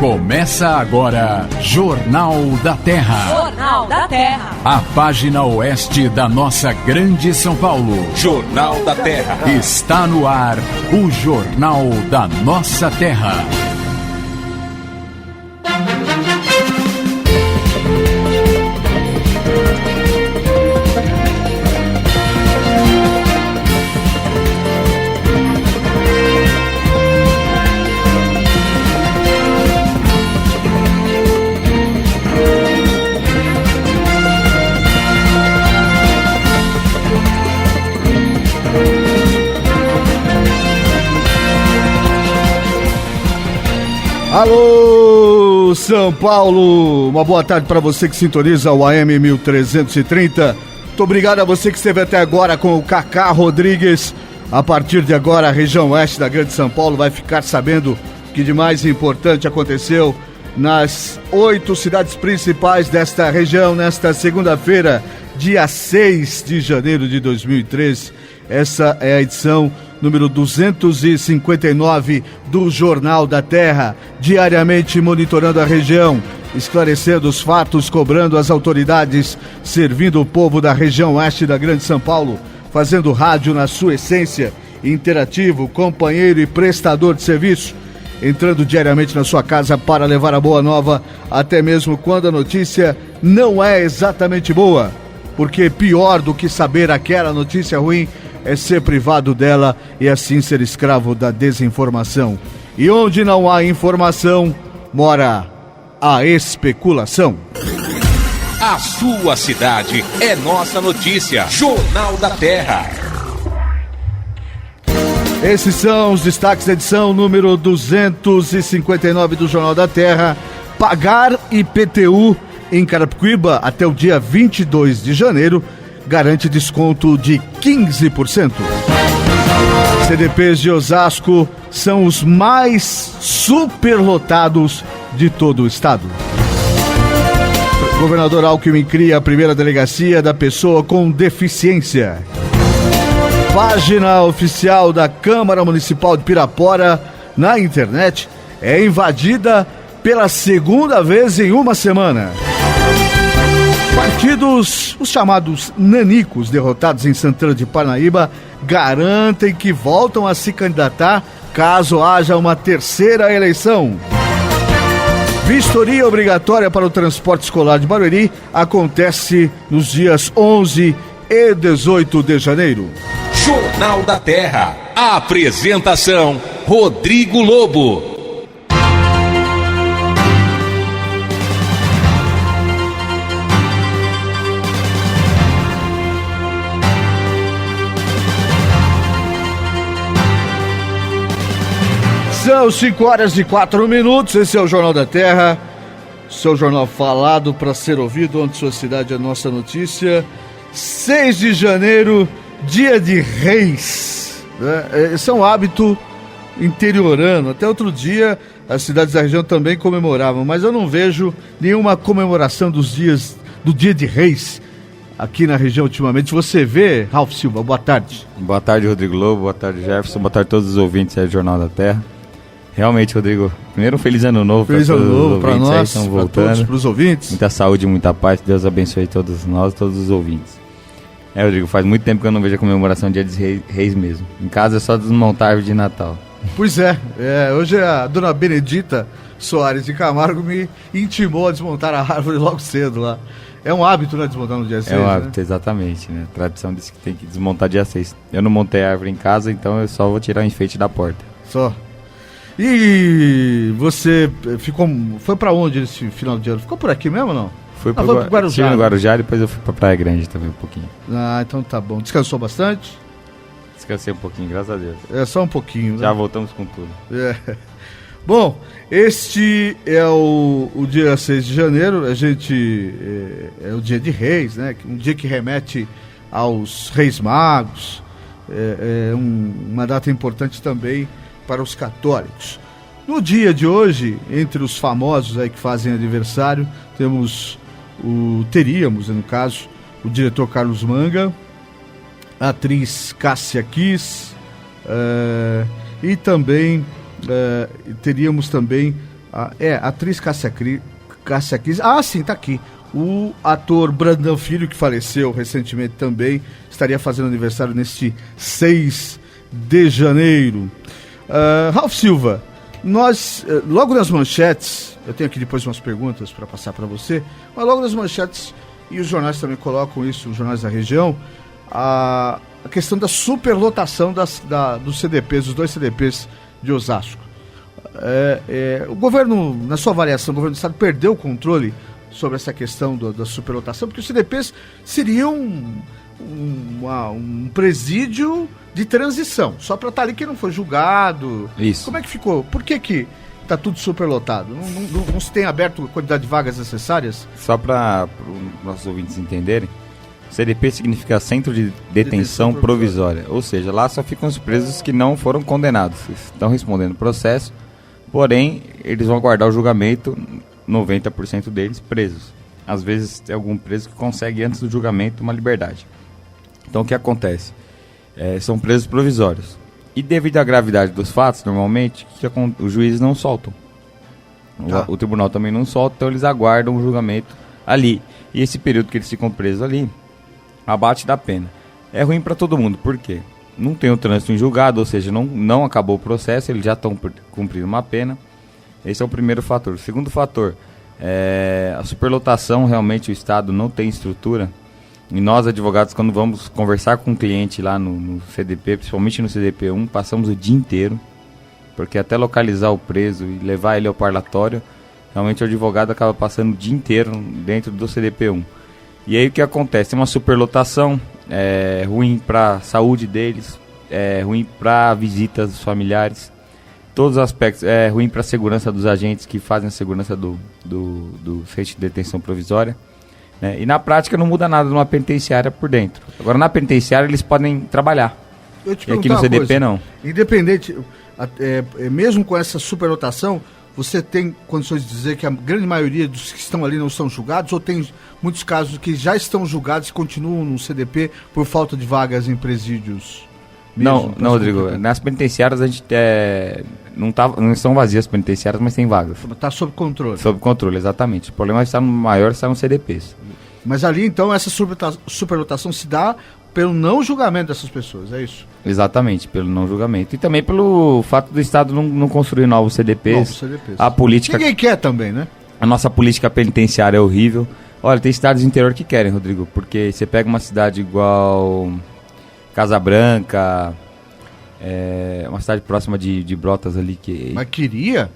Começa agora, Jornal da Terra. Jornal da Terra. A página oeste da nossa grande São Paulo. Jornal da Terra. Está no ar, o Jornal da Nossa Terra. Alô, São Paulo, uma boa tarde para você que sintoniza o AM 1330. Muito obrigado a você que esteve até agora com o Cacá Rodrigues. A partir de agora, a região oeste da Grande São Paulo vai ficar sabendo o que de mais importante aconteceu nas 8 cidades principais desta região nesta segunda-feira, dia 6 de janeiro de 2013. Essa é a edição número 259 do Jornal da Terra, diariamente monitorando a região, esclarecendo os fatos, cobrando as autoridades, servindo o povo da região oeste da Grande São Paulo, fazendo rádio na sua essência, interativo, companheiro e prestador de serviço, entrando diariamente na sua casa para levar a boa nova, até mesmo quando a notícia não é exatamente boa, porque pior do que saber aquela notícia ruim é ser privado dela e assim ser escravo da desinformação. E onde não há informação, mora a especulação. A sua cidade é nossa notícia. Jornal da Terra. Esses são os destaques da edição número 259 do Jornal da Terra. Pagar IPTU em Carapicuíba até o dia 22 de janeiro garante desconto de 15%. CDPs de Osasco são os mais superlotados de todo o estado. O governador Alckmin cria a primeira delegacia da pessoa com deficiência. Página oficial da Câmara Municipal de Pirapora na internet é invadida pela segunda vez em uma semana. Partidos, os chamados nanicos, derrotados em Santana de Parnaíba, garantem que voltam a se candidatar caso haja uma terceira eleição. Vistoria obrigatória para o transporte escolar de Barueri acontece nos dias 11 e 18 de janeiro. Jornal da Terra. A apresentação: Rodrigo Lobo. São 5h04, esse é o Jornal da Terra, seu jornal falado para ser ouvido, onde sua cidade é nossa notícia. 6 de janeiro, dia de Reis, né? Esse é um hábito interiorano, até outro dia as cidades da região também comemoravam, mas eu não vejo nenhuma comemoração do dia de Reis aqui na região ultimamente. Você vê, Ralf Silva? Boa tarde. Boa tarde, Rodrigo Lobo, boa tarde, Jefferson, boa tarde a todos os ouvintes aí do Jornal da Terra. Realmente, Rodrigo, primeiro um feliz ano novo para todos os ouvintes para nós, aí, para todos, para os ouvintes. Muita saúde, muita paz, Deus abençoe todos nós, todos os ouvintes. Rodrigo, faz muito tempo que eu não vejo a comemoração do Dia dos Reis mesmo. Em casa é só desmontar a árvore de Natal. Pois é, hoje a dona Benedita Soares de Camargo me intimou a desmontar a árvore logo cedo lá. É um hábito, né, desmontar no dia 6, É um hábito, né? Exatamente, né? A tradição diz que tem que desmontar dia 6. Eu não montei a árvore em casa, então eu só vou tirar o enfeite da porta. Só. E você foi pra onde esse final de ano? Ficou por aqui mesmo ou não? Foi pro Guarujá. Estive no Guarujá, depois eu fui pra Praia Grande também um pouquinho. Ah, então tá bom. Descansou bastante? Descansei um pouquinho, graças a Deus. É, só um pouquinho, né? Já voltamos com tudo. Bom, este é o dia 6 de janeiro, a gente é o dia de Reis, né? Um dia que remete aos Reis Magos, uma data importante também para os católicos. No dia de hoje, entre os famosos aí que fazem aniversário, teríamos, no caso, o diretor Carlos Manga, a atriz Cássia Kiss, e também teríamos também A atriz Cássia Kiss. Ah, sim, tá aqui. O ator Brandão Filho, que faleceu recentemente também, estaria fazendo aniversário neste 6 de janeiro. Ralf Silva, nós, logo nas manchetes, eu tenho aqui depois umas perguntas para passar para você, mas logo nas manchetes, e os jornais também colocam isso, os jornais da região, a questão da superlotação dos CDPs, dos 2 CDPs de Osasco. O governo, na sua avaliação, o governo do estado perdeu o controle sobre essa questão da superlotação, porque os CDPs seriam um presídio de transição, só para estar ali que não foi julgado. Isso. Como é que ficou? Por que está tudo superlotado? Não se tem aberto a quantidade de vagas necessárias? Só para os nossos ouvintes entenderem, CDP significa Centro de Detenção Provisória, ou seja, lá só ficam os presos que não foram condenados, estão respondendo o processo, porém eles vão aguardar o julgamento, 90% deles presos. Às vezes tem algum preso que consegue antes do julgamento uma liberdade. Então o que acontece? São presos provisórios. E devido à gravidade dos fatos, normalmente, os juízes não soltam. O tribunal também não solta, então eles aguardam o julgamento ali. E esse período que eles ficam presos ali, abate da pena. É ruim para todo mundo, por quê? Não tem o trânsito em julgado, ou seja, não acabou o processo, eles já estão cumprindo uma pena. Esse é o primeiro fator. O segundo fator, a superlotação, realmente o Estado não tem estrutura. E nós, advogados, quando vamos conversar com um cliente lá no CDP, principalmente no CDP1, passamos o dia inteiro, porque até localizar o preso e levar ele ao parlatório, realmente o advogado acaba passando o dia inteiro dentro do CDP1. E aí o que acontece? Tem uma superlotação, ruim para a saúde deles, ruim para visitas dos familiares, todos os aspectos, ruim para a segurança dos agentes que fazem a segurança do centro de detenção provisória. E na prática não muda nada numa penitenciária por dentro. Agora na penitenciária eles podem trabalhar. E aqui no CDP não. Independente, mesmo com essa superlotação, você tem condições de dizer que a grande maioria dos que estão ali não são julgados, ou tem muitos casos que já estão julgados e continuam no CDP por falta de vagas em presídios? Não, Rodrigo. Nas penitenciárias a gente não estão vazias as penitenciárias, mas tem vagas. Está sob controle. Sob controle, exatamente. O problema está nos CDPs. Mas ali, então, essa superlotação se dá pelo não julgamento dessas pessoas, é isso? Exatamente, pelo não julgamento. E também pelo fato do Estado não construir novos CDPs. A política... Ninguém quer também, né? A nossa política penitenciária é horrível. Olha, tem cidades do interior que querem, Rodrigo, porque você pega uma cidade igual Casa Branca, uma cidade próxima de Brotas ali que... Mas queria?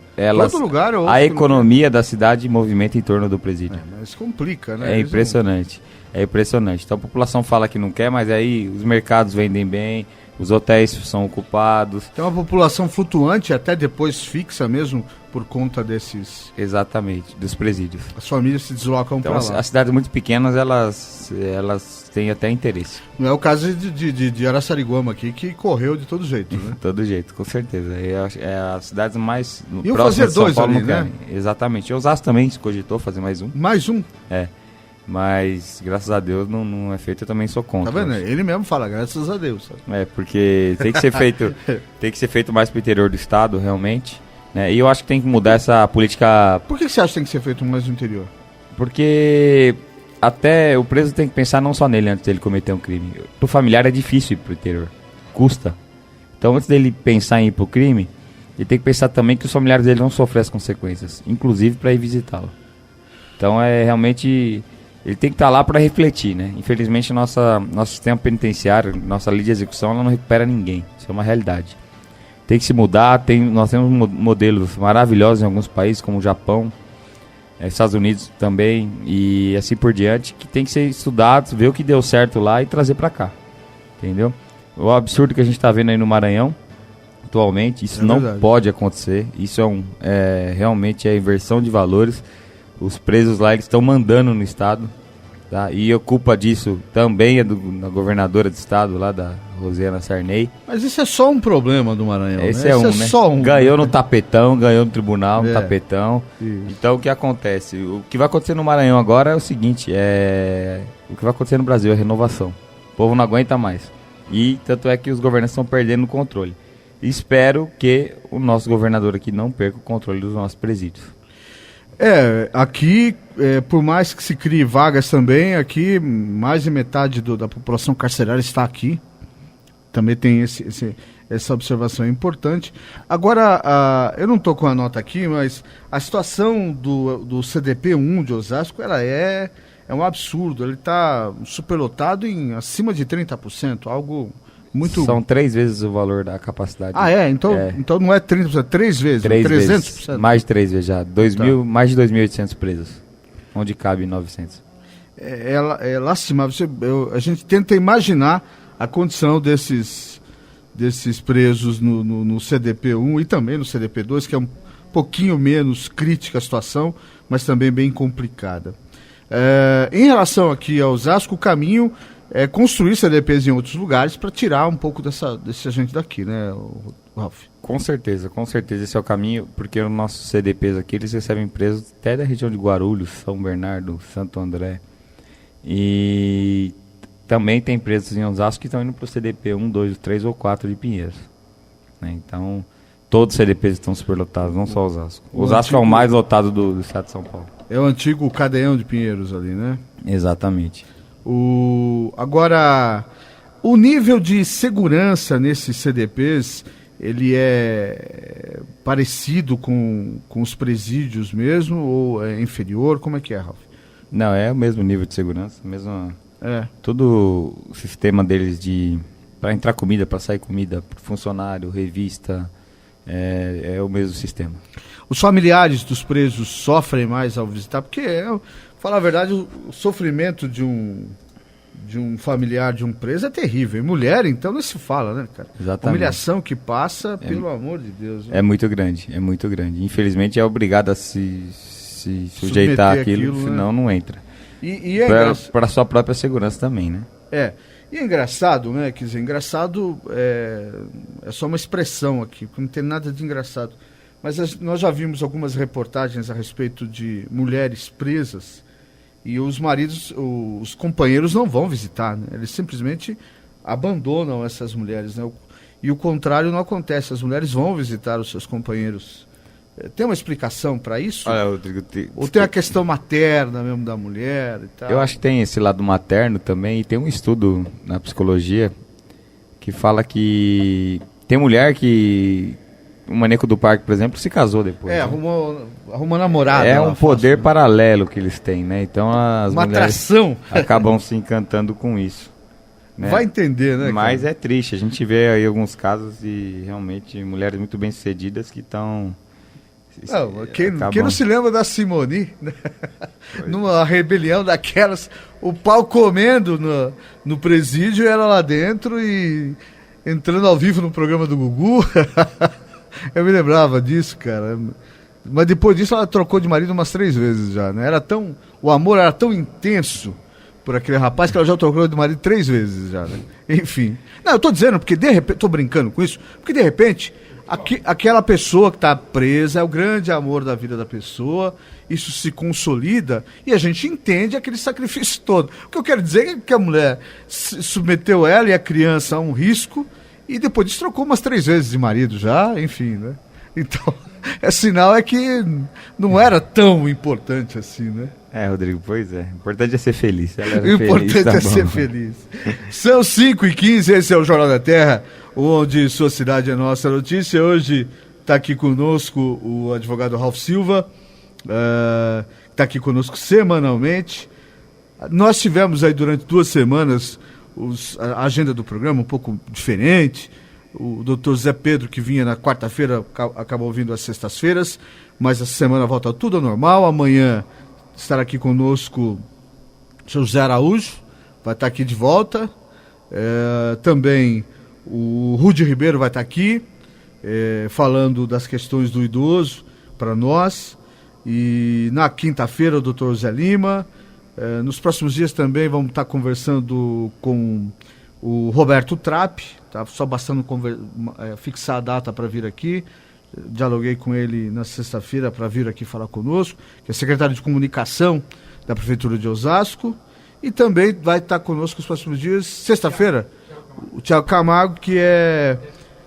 Todo lugar ou a economia da cidade movimenta em torno do presídio. Mas complica, né? É impressionante. É impressionante. Então a população fala que não quer, mas aí os mercados vendem bem, os hotéis são ocupados. Tem uma população flutuante, até depois fixa mesmo, por conta desses... Exatamente, dos presídios. As famílias se deslocam para lá. As cidades muito pequenas, elas têm até interesse. Não é o caso de Araçariguama aqui, que correu de todo jeito, né? Todo jeito, com certeza. As cidades mais próximas de São Paulo ali, né? Exatamente. Osasco também se cogitou fazer mais um. Mais um? Mas, graças a Deus, não é feito, eu também sou contra. Tá vendo? Ele mesmo fala, graças a Deus. Sabe? Porque tem que ser feito mais pro interior do estado, realmente. Né? E eu acho que tem que mudar essa política... Por que você acha que tem que ser feito mais no interior? Porque até o preso tem que pensar não só nele antes dele cometer um crime. Pro familiar é difícil ir pro interior. Custa. Então, antes dele pensar em ir pro crime, ele tem que pensar também que os familiares dele vão sofrer as consequências, inclusive para ir visitá-lo. Então, realmente... Ele tem que estar lá para refletir, né? Infelizmente, nosso sistema penitenciário, nossa lei de execução, ela não recupera ninguém. Isso é uma realidade. Tem que se mudar. Nós temos modelos maravilhosos em alguns países, como o Japão, Estados Unidos também, e assim por diante, que tem que ser estudados, ver o que deu certo lá e trazer para cá. Entendeu? O absurdo que a gente está vendo aí no Maranhão, atualmente, isso não pode acontecer. Isso realmente é inversão de valores. Os presos lá, eles estão mandando no estado, tá? E a culpa disso também é da governadora do estado, lá da Rosiana Sarney. Mas isso é só um problema do Maranhão, Esse né? é né? Só um. Ganhou no tapetão, ganhou no tribunal, no tapetão. Isso. Então o que acontece? O que vai acontecer no Maranhão agora é o seguinte, o que vai acontecer no Brasil é renovação. O povo não aguenta mais. E tanto é que os governantes estão perdendo o controle. Espero que o nosso governador aqui não perca o controle dos nossos presídios. Aqui, por mais que se crie vagas também, aqui mais de metade da população carcerária está aqui. Também tem essa observação importante. Agora, eu não estou com a nota aqui, mas a situação do CDP-1 de Osasco, ela é um absurdo. Ele está superlotado em acima de 30%, algo muito... São 3 vezes o valor da capacidade. Então não é 30%, 3 vezes, 300%. Vezes, mais de 3 vezes já. Mais de 2.800 presos, onde cabe 900. É lastimável. A gente tenta imaginar a condição desses presos no CDP-1 e também no CDP-2, que é um pouquinho menos crítica a situação, mas também bem complicada. Em relação aqui ao Osasco, o caminho é construir CDPs em outros lugares para tirar um pouco desse agente daqui, né, Ralf? Com certeza esse é o caminho, porque os nossos CDPs aqui, eles recebem presos até da região de Guarulhos, São Bernardo, Santo André, e também tem presos em Osasco que estão indo para o CDP 1, 2, 3 ou 4 de Pinheiros, né? Então, todos os CDPs estão superlotados, não só Osasco. Osasco é o mais lotado do estado de São Paulo. É o antigo Cadeião de Pinheiros ali, né? Exatamente. Agora, o nível de segurança nesses CDPs, ele é parecido com os presídios mesmo ou é inferior? Como é que é, Ralf? Não, é o mesmo nível de segurança, todo o sistema deles para entrar comida, para sair comida, funcionário, revista, é o mesmo sistema. Os familiares dos presos sofrem mais ao visitar, porque, falar a verdade, o sofrimento de um familiar de um preso é terrível. E mulher, então, não se fala, né, cara? Exatamente. A humilhação que passa, pelo amor de Deus. Né? É muito grande. Infelizmente é obrigado a se sujeitar àquilo, senão não entra. E para sua própria segurança também, né? E é engraçado, né? Quer dizer, engraçado é só uma expressão aqui, porque não tem nada de engraçado. Mas nós já vimos algumas reportagens a respeito de mulheres presas e os maridos, os companheiros não vão visitar, né? Eles simplesmente abandonam essas mulheres, né? E o contrário não acontece, as mulheres vão visitar os seus companheiros. Tem uma explicação para isso? Olha, Rodrigo, ou tem a questão materna mesmo da mulher e tal? Eu acho que tem esse lado materno também, e tem um estudo na psicologia que fala que tem mulher que... O maníaco do parque, por exemplo, se casou depois. Né? Arruma namorada. É um poder paralelo que eles têm, né? Então as mulheres atração. Acabam se encantando com isso. Né? Vai entender, né? Mas cara? É triste. A gente vê aí alguns casos de realmente mulheres muito bem-sucedidas que estão... Quem não se lembra da Simone? Né? Numa rebelião daquelas, o pau comendo no presídio, ela lá dentro e entrando ao vivo no programa do Gugu. Eu me lembrava disso, cara. Mas depois disso ela trocou de marido umas 3 vezes já, né? O amor era tão intenso por aquele rapaz que ela já trocou de marido 3 vezes já, né? Enfim. Não, eu tô dizendo, porque de repente, tô brincando com isso, porque de repente, aquela pessoa que tá presa é o grande amor da vida da pessoa, isso se consolida e a gente entende aquele sacrifício todo. O que eu quero dizer é que a mulher submeteu ela e a criança a um risco e depois disso trocou umas 3 vezes de marido já, enfim, né? Então, sinal é que não era tão importante assim, né? Rodrigo, pois é. O importante é ser feliz. O importante é ser feliz. São 5h15, esse é o Jornal da Terra, onde sua cidade é nossa notícia. Hoje está aqui conosco o advogado Ralf Silva, está aqui conosco semanalmente. Nós tivemos aí durante 2 semanas a agenda do programa um pouco diferente. O doutor Zé Pedro, que vinha na quarta-feira, acabou vindo às sextas-feiras, mas essa semana volta tudo ao normal. Amanhã estará aqui conosco o seu José Araújo, vai estar aqui de volta. Também o Rudy Ribeiro vai estar aqui, falando das questões do idoso para nós. E na quinta-feira o doutor Zé Lima. Nos próximos dias também vamos estar conversando com o Roberto Trapp, tá só bastando fixar a data para vir aqui. Dialoguei com ele na sexta-feira para vir aqui falar conosco, que é secretário de comunicação da Prefeitura de Osasco. E também vai estar conosco nos próximos dias, sexta-feira, o Thiago Camargo, que é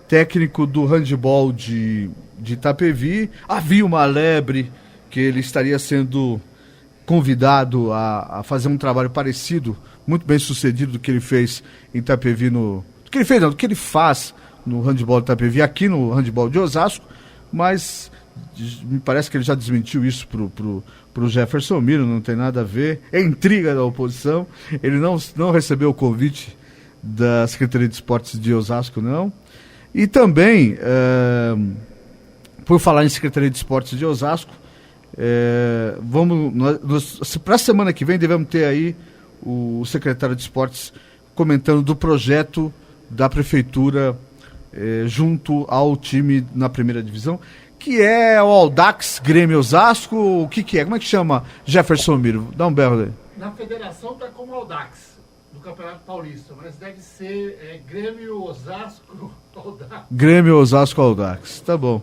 técnico do handebol de Itapevi. Havia uma lebre que ele estaria sendo convidado a fazer um trabalho parecido, muito bem sucedido do que ele fez em Itapevi, do que ele faz no handebol de Itapevi, aqui no handebol de Osasco, mas me parece que ele já desmentiu isso pro Jefferson Miro, não tem nada a ver, é intriga da oposição, ele não recebeu o convite da Secretaria de Esportes de Osasco, não. E também, por falar em Secretaria de Esportes de Osasco, para a semana que vem devemos ter aí o secretário de Esportes comentando do projeto da Prefeitura junto ao time na primeira divisão, que é o Audax Grêmio Osasco. O que é? Como é que chama, Jefferson Miro? Dá um berro aí. Na federação está como Audax do Campeonato Paulista, mas deve ser Grêmio Osasco Audax. Grêmio Osasco Audax, tá bom.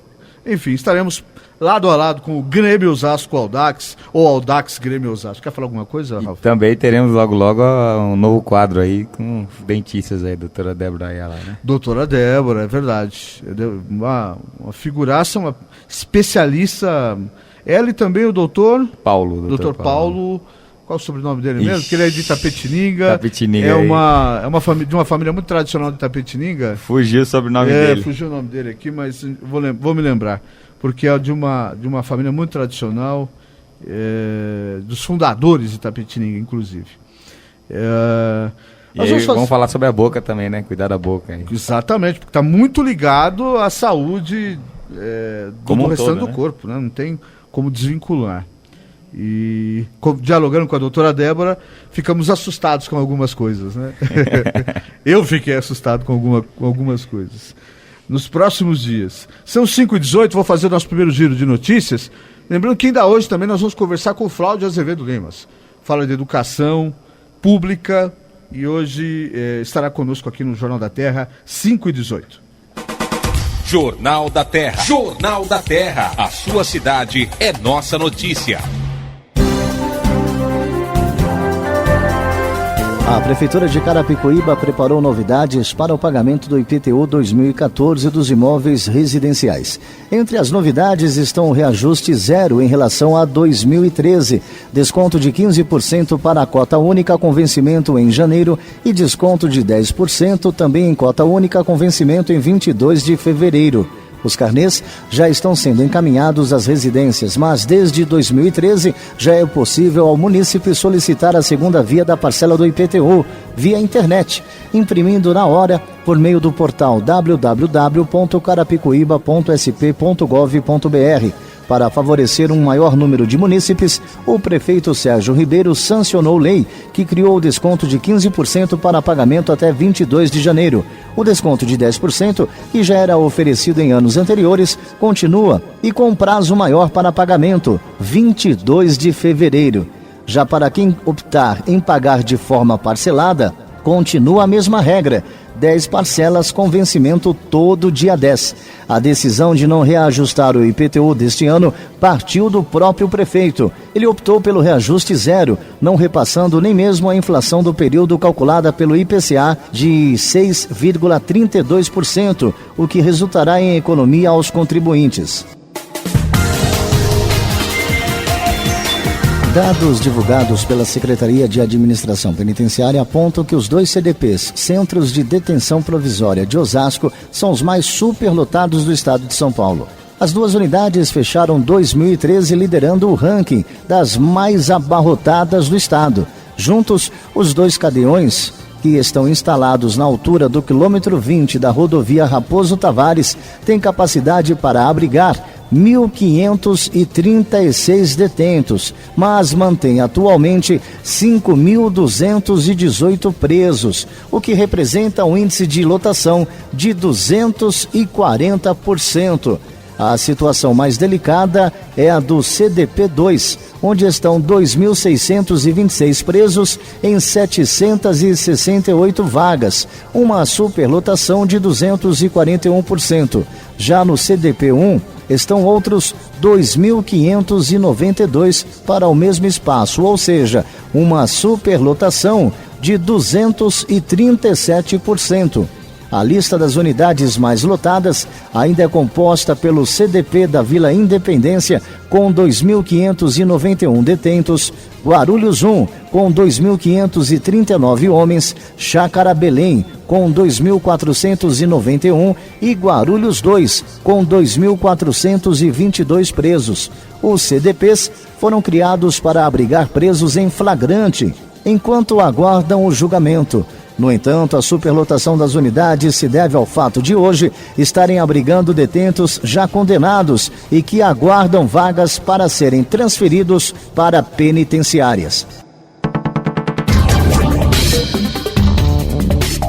Enfim, estaremos lado a lado com o Grêmio Osasco Audax ou Audax Grêmio Osasco. Quer falar alguma coisa, Rafa? Também teremos logo um novo quadro aí com dentistas aí, doutora Débora Ayala, né? Doutora Débora, é verdade. Uma figuraça, uma especialista. Ela e também o doutor Paulo. Qual é o sobrenome dele mesmo? Porque ele é de Itapetininga. Itapetininga. É uma família, de uma família muito tradicional de Itapetininga. Fugiu o sobrenome dele. Fugiu o nome dele aqui, mas vou me lembrar. Porque é de uma família muito tradicional, dos fundadores de Itapetininga, inclusive. Vamos falar sobre a boca também, né? Cuidar da boca. Hein? Exatamente, porque está muito ligado à saúde do restante do corpo, né? Não tem como desvincular. E dialogando com a doutora Débora, ficamos assustados com algumas coisas, né? Eu fiquei assustado com algumas coisas. Nos próximos dias. São 5h18, vou fazer o nosso primeiro giro de notícias. Lembrando que ainda hoje também nós vamos conversar com o Flávio Azevedo Limas. Fala de educação pública e hoje estará conosco aqui no Jornal da Terra, 5h18. Jornal da Terra. Jornal da Terra. A sua cidade é nossa notícia. A Prefeitura de Carapicuíba preparou novidades para o pagamento do IPTU 2014 dos imóveis residenciais. Entre as novidades estão o reajuste zero em relação a 2013, desconto de 15% para a cota única com vencimento em janeiro e desconto de 10% também em cota única com vencimento em 22 de fevereiro. Os carnês já estão sendo encaminhados às residências, mas desde 2013 já é possível ao munícipe solicitar a segunda via da parcela do IPTU, via internet, imprimindo na hora por meio do portal www.carapicuíba.sp.gov.br. Para favorecer um maior número de munícipes, o prefeito Sérgio Ribeiro sancionou lei que criou o desconto de 15% para pagamento até 22 de janeiro. O desconto de 10%, que já era oferecido em anos anteriores, continua e com prazo maior para pagamento, 22 de fevereiro. Já para quem optar em pagar de forma parcelada, continua a mesma regra, 10 parcelas com vencimento todo dia 10. A decisão de não reajustar o IPTU deste ano partiu do próprio prefeito. Ele optou pelo reajuste zero, não repassando nem mesmo a inflação do período calculada pelo IPCA de 6,32%, o que resultará em economia aos contribuintes. Dados divulgados pela Secretaria de Administração Penitenciária apontam que os 2 CDPs, Centros de Detenção Provisória de Osasco, são os mais superlotados do estado de São Paulo. As 2 unidades fecharam 2013 liderando o ranking das mais abarrotadas do estado. Juntos, os 2 cadeões, que estão instalados na altura do quilômetro 20 da rodovia Raposo Tavares, têm capacidade para abrigar 1.536 detentos, mas mantém atualmente 5.218 presos, o que representa um índice de lotação de 240%. A situação mais delicada é a do CDP-2, onde estão 2.626 presos em 768 vagas, uma superlotação de 241%. Já no CDP-1, estão outros 2.592 para o mesmo espaço, ou seja, uma superlotação de 237%. A lista das unidades mais lotadas ainda é composta pelo CDP da Vila Independência, com 2.591 detentos, Guarulhos 1, com 2.539 homens, Chácara Belém, com 2.491 e Guarulhos 2, com 2.422 presos. Os CDPs foram criados para abrigar presos em flagrante, enquanto aguardam o julgamento. No entanto, a superlotação das unidades se deve ao fato de hoje estarem abrigando detentos já condenados e que aguardam vagas para serem transferidos para penitenciárias.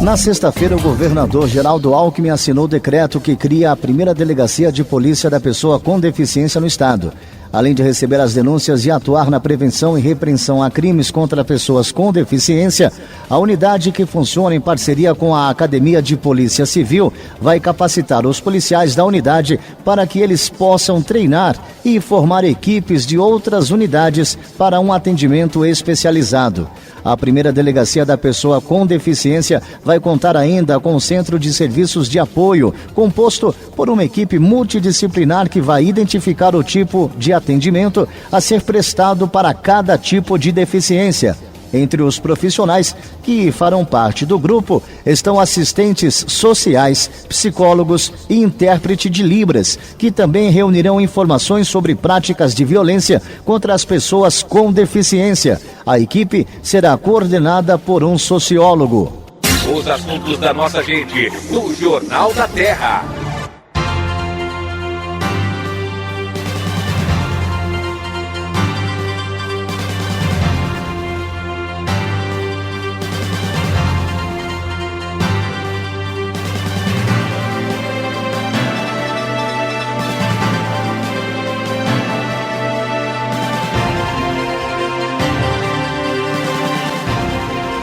Na sexta-feira, o governador Geraldo Alckmin assinou o decreto que cria a primeira delegacia de polícia da pessoa com deficiência no estado. Além de receber as denúncias e atuar na prevenção e repreensão a crimes contra pessoas com deficiência, a unidade, que funciona em parceria com a Academia de Polícia Civil, vai capacitar os policiais da unidade para que eles possam treinar e formar equipes de outras unidades para um atendimento especializado. A primeira delegacia da pessoa com deficiência vai contar ainda com um centro de serviços de apoio, composto por uma equipe multidisciplinar que vai identificar o tipo de atendimento a ser prestado para cada tipo de deficiência. Entre os profissionais que farão parte do grupo estão assistentes sociais, psicólogos e intérprete de Libras, que também reunirão informações sobre práticas de violência contra as pessoas com deficiência. A equipe será coordenada por um sociólogo. Os assuntos da nossa gente, no Jornal da Terra.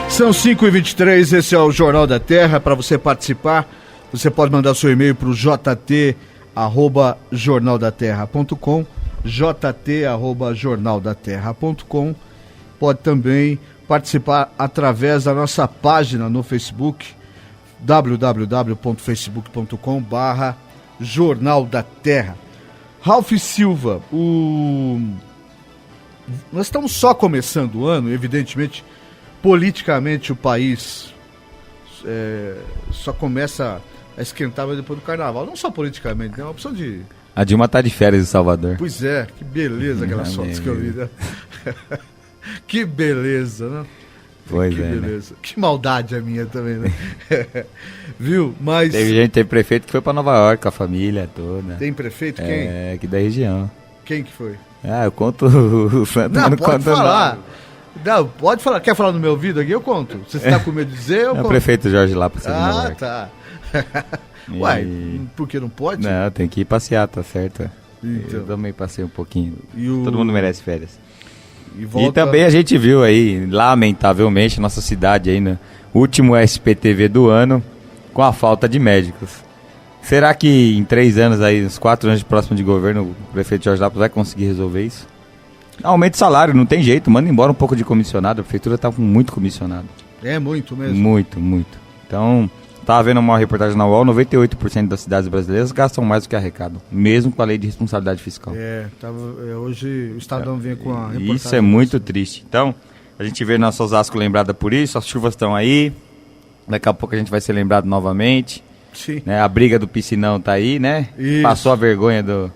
São 5h23, esse é o Jornal da Terra. Para você participar, você pode mandar seu e-mail para o jt@jornaldaterra.com, jt@jornaldaterra.com. Pode também participar através da nossa página no Facebook, www.facebook.com/Jornal da Terra. Ralph Silva, nós estamos só começando o ano, evidentemente. Politicamente o país só começa a esquentar depois do carnaval. Não só politicamente, é uma opção de... A Dilma tá de férias em Salvador. Pois é, que beleza aquelas fotos que eu vi, né? Que beleza, né? Pois que beleza. Né? Que maldade a minha também, né? Viu? Mas... Tem prefeito que foi pra Nova York com a família toda. Tem prefeito? Quem? Aqui da região. Quem que foi? Eu conto o Santo. Não, pode falar. Não, pode falar. Quer falar no meu ouvido aqui? Eu conto. Você está com medo de dizer? Eu conto. O prefeito Jorge Lapa. Tá. Uai, por que não pode? Não, tem que ir passear, tá certo. Então. Eu também passei um pouquinho. Todo mundo merece férias. E também a gente viu aí, lamentavelmente, nossa cidade aí no último SPTV do ano, com a falta de médicos. Será que em 3 anos aí, uns 4 anos de próximo de governo, o prefeito Jorge Lapa vai conseguir resolver isso? Aumenta o salário, não tem jeito, manda embora um pouco de comissionado, a prefeitura tá com muito comissionado. É muito mesmo? Muito. Então, tava vendo uma reportagem na UOL, 98% das cidades brasileiras gastam mais do que arrecadam, mesmo com a lei de responsabilidade fiscal. Hoje o Estadão vem com a reportagem. Isso é muito triste. Então, a gente vê nossa Osasco lembrada por isso, as chuvas estão aí, daqui a pouco a gente vai ser lembrado novamente. Sim. Né? A briga do piscinão tá aí, né? Isso. Passou a vergonha do...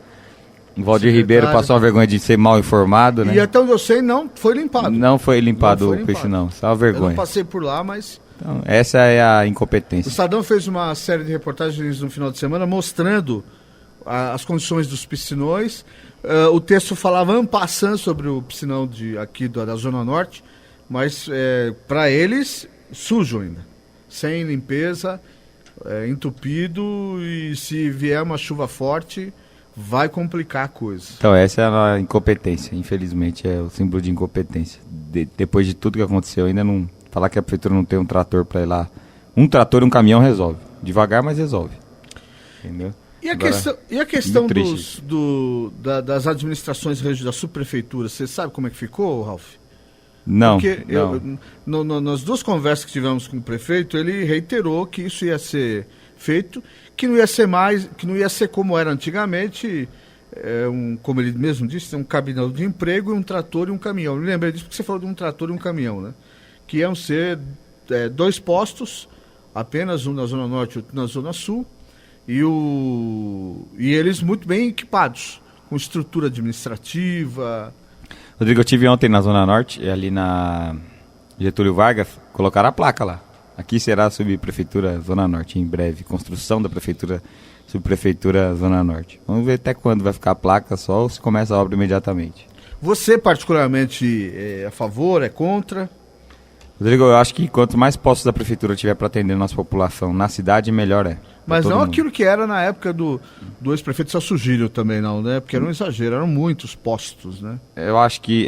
O Valdir Ribeiro passou a vergonha de ser mal informado, né? E até onde eu sei, não foi limpado. Não foi limpado o piscinão, só a vergonha. Eu não passei por lá, mas... Então, essa é a incompetência. O Estadão fez uma série de reportagens no final de semana mostrando as condições dos piscinões. O texto falava en passant sobre o piscinão aqui da Zona Norte, mas para eles, sujo ainda. Sem limpeza, entupido, e se vier uma chuva forte... vai complicar a coisa. Então essa é a incompetência, infelizmente, é o símbolo de incompetência. Depois de tudo que aconteceu, ainda não... Falar que a prefeitura não tem um trator para ir lá. Um trator e um caminhão resolve. Devagar, mas resolve. Entendeu? E a questão das administrações das subprefeituras, você sabe como é que ficou, Ralf? Não. Porque nas duas conversas que tivemos com o prefeito, ele reiterou que isso ia ser feito, que não ia ser mais, que não ia ser como era antigamente, como ele mesmo disse, um caminhão de emprego, um trator e um caminhão. Eu me lembrei disso porque você falou de um trator e um caminhão, né? Que iam ser 2 postos, apenas um na Zona Norte e outro na Zona Sul, e eles muito bem equipados, com estrutura administrativa. Rodrigo, eu estive ontem na Zona Norte, ali na Getúlio Vargas, colocaram a placa lá. Aqui será a subprefeitura Zona Norte, em breve. Construção da prefeitura, subprefeitura Zona Norte. Vamos ver até quando vai ficar a placa só ou se começa a obra imediatamente. Você particularmente é a favor, é contra? Rodrigo, eu acho que quanto mais postos da prefeitura tiver para atender a nossa população na cidade, melhor é. Mas não aquilo que era na época do ex-prefeito Celso Gílio também, não, né? Porque era um exagero, eram muitos postos, né? Eu acho que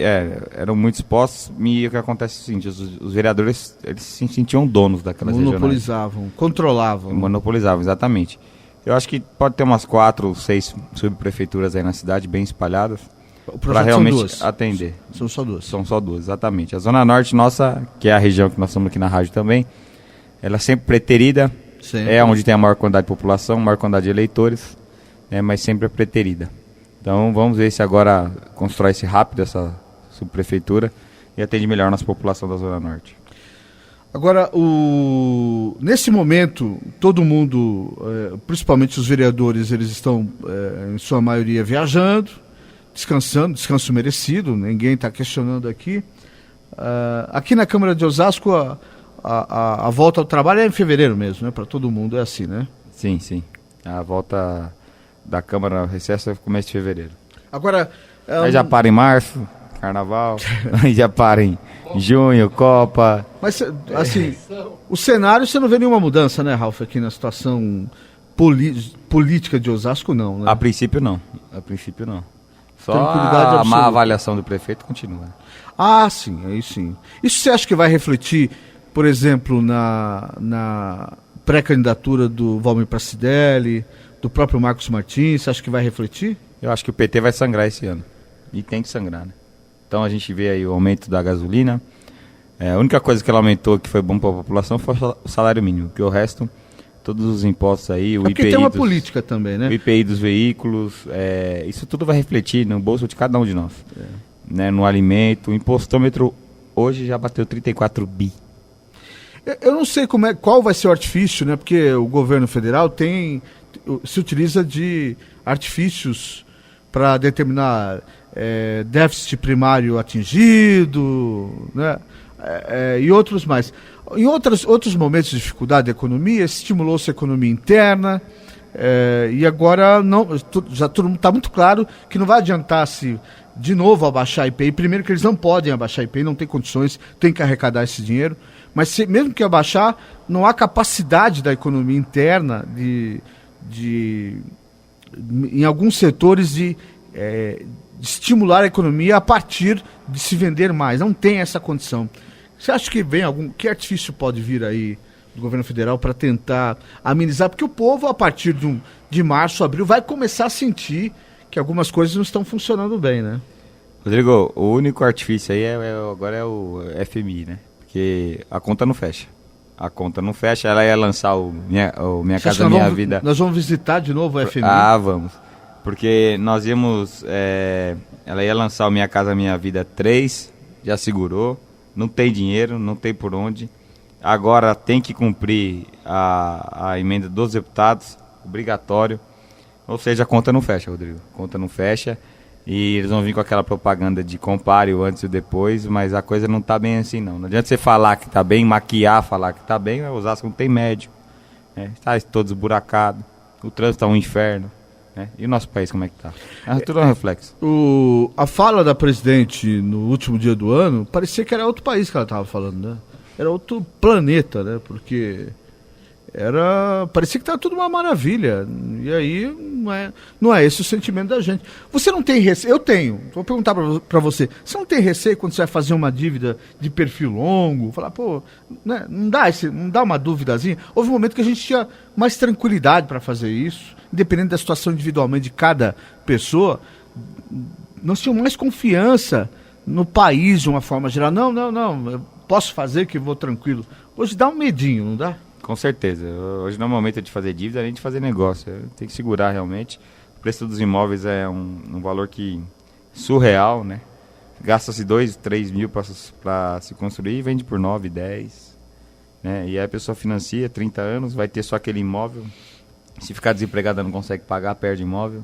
eram muitos postos e o que acontece é o seguinte, os vereadores, eles se sentiam donos daquelas regionais. Monopolizavam, controlavam. Monopolizavam, exatamente. Eu acho que pode ter umas 4 ou 6 subprefeituras aí na cidade, bem espalhadas, para realmente atender. São só 2. São só 2, exatamente. A Zona Norte nossa, que é a região que nós estamos aqui na rádio também, ela é sempre preterida. Sempre. É onde tem a maior quantidade de população, maior quantidade de eleitores, né, mas sempre é preterida. Então vamos ver se agora constrói-se rápido essa subprefeitura e atende melhor a nossa população da Zona Norte. Agora, nesse momento, todo mundo, principalmente os vereadores, eles estão, em sua maioria, viajando, descansando, descanso merecido, ninguém está questionando aqui. Aqui na Câmara de Osasco, a volta ao trabalho é em fevereiro mesmo, né? Para todo mundo é assim, né? Sim, sim. A volta da Câmara ao recesso é começo de fevereiro. Agora... Aí já para em março, carnaval, aí já para em junho, Copa... Mas, assim, o cenário, você não vê nenhuma mudança, né, Ralf, aqui na situação política de Osasco, não, né? A princípio, não. Só a má avaliação do prefeito continua. Ah, sim, aí sim. Isso você acha que vai refletir, por exemplo, na pré-candidatura do Valmir Pracidelli, do próprio Marcos Martins? Você acha que vai refletir? Eu acho que o PT vai sangrar esse ano. E tem que sangrar, né? Então a gente vê aí o aumento da gasolina. A única coisa que ela aumentou que foi bom para a população foi o salário mínimo. Porque o resto, todos os impostos aí, o IPI... Porque tem uma política também, né? O IPI dos veículos, isso tudo vai refletir no bolso de cada um de nós. Né? No alimento, o impostômetro hoje já bateu 34 bi. Eu não sei qual vai ser o artifício, né? Porque o governo federal se utiliza de artifícios para determinar déficit primário atingido, né? E outros mais. Em outros momentos de dificuldade da economia, estimulou-se a economia interna, e agora já está muito claro que não vai adiantar-se de novo abaixar a IPI. Primeiro que eles não podem abaixar a IPI, não tem condições, tem que arrecadar esse dinheiro. Mas mesmo que abaixar, não há capacidade da economia interna em alguns setores de estimular a economia a partir de se vender mais. Não tem essa condição. Você acha que que artifício pode vir aí do governo federal para tentar amenizar? Porque o povo, a partir de março, abril, vai começar a sentir que algumas coisas não estão funcionando bem, né? Rodrigo, o único artifício aí agora é o FMI, né? Porque a conta não fecha. Ela ia lançar o Minha Casa Minha Vida. Nós vamos visitar de novo o FMI? Ah, vamos. Porque nós íamos... ela ia lançar o Minha Casa Minha Vida 3, já segurou, não tem dinheiro, não tem por onde. Agora tem que cumprir a emenda dos deputados, obrigatório. Ou seja, a conta não fecha, Rodrigo. A conta não fecha. E eles vão vir com aquela propaganda de compare o antes e o depois, mas a coisa não tá bem assim, não. Não adianta você falar que tá bem, maquiar, falar que tá bem, o Osasco não tem médico, está todo esburacado, o trânsito tá um inferno, né? E o nosso país como é que tá? Tudo é um reflexo. A fala da presidente no último dia do ano, parecia que era outro país que ela tava falando, né? Era outro planeta, né? Porque parecia que estava tudo uma maravilha. E aí não é esse o sentimento da gente. Você não tem receio? Eu tenho. Vou perguntar para você. Você não tem receio quando você vai fazer uma dívida de perfil longo? Falar, né, não dá uma duvidazinha? Houve um momento que a gente tinha mais tranquilidade para fazer isso, independente da situação individualmente de cada pessoa. Nós tínhamos mais confiança no país de uma forma geral. Não, eu posso fazer que vou tranquilo. Hoje dá um medinho, não dá? Com certeza. Hoje não é momento de fazer dívida, nem de fazer negócio. Tem que segurar realmente. O preço dos imóveis é um valor que surreal, né? Gasta-se 2, 3 mil para se construir e vende por 9, 10. Né? E aí a pessoa financia 30 anos, vai ter só aquele imóvel. Se ficar desempregada não consegue pagar, perde imóvel.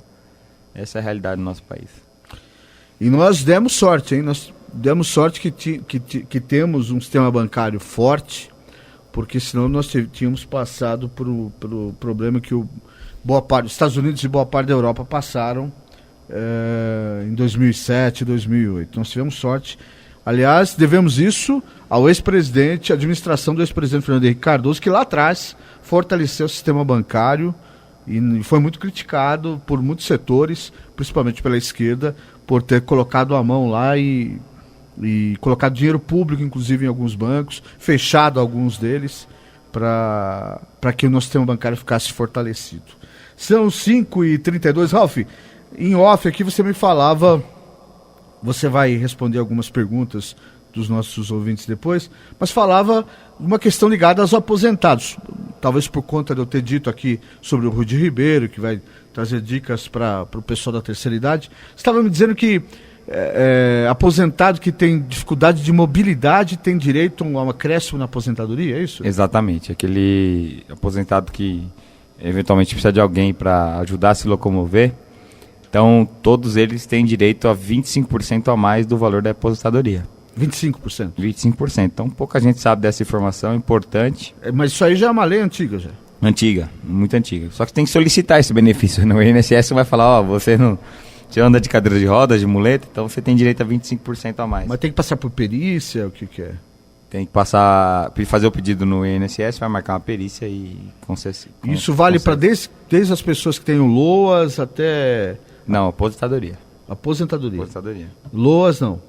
Essa é a realidade do nosso país. E nós demos sorte, hein? Nós demos sorte que temos um sistema bancário forte, porque senão nós tínhamos passado pelo problema que os Estados Unidos e boa parte da Europa passaram em 2007, 2008. Nós tivemos sorte. Aliás, devemos isso ao ex-presidente, à administração do ex-presidente Fernando Henrique Cardoso, que lá atrás fortaleceu o sistema bancário e foi muito criticado por muitos setores, principalmente pela esquerda, por ter colocado a mão lá e colocado dinheiro público, inclusive em alguns bancos, fechado alguns deles, para que o nosso sistema bancário ficasse fortalecido. São 5h32. Ralf, em off aqui você me falava, você vai responder algumas perguntas dos nossos ouvintes depois, mas falava uma questão ligada aos aposentados, talvez por conta de eu ter dito aqui sobre o Rudi Ribeiro, que vai trazer dicas para o pessoal da terceira idade. Você estava me dizendo que aposentado que tem dificuldade de mobilidade tem direito a um acréscimo na aposentadoria, é isso? Exatamente, aquele aposentado que eventualmente precisa de alguém para ajudar a se locomover, então todos eles têm direito a 25% a mais do valor da aposentadoria. 25%? 25%, então pouca gente sabe dessa informação, é importante. Mas isso aí já é uma lei antiga já? Antiga, muito antiga, só que tem que solicitar esse benefício, no INSS vai falar, você não... Você anda de cadeira de rodas, de muleta, então você tem direito a 25% a mais. Mas tem que passar por perícia, o que é? Tem que fazer o pedido no INSS, vai marcar uma perícia e conceder. Isso vale para desde as pessoas que têm o LOAS até... Não, aposentadoria. Aposentadoria. LOAS não.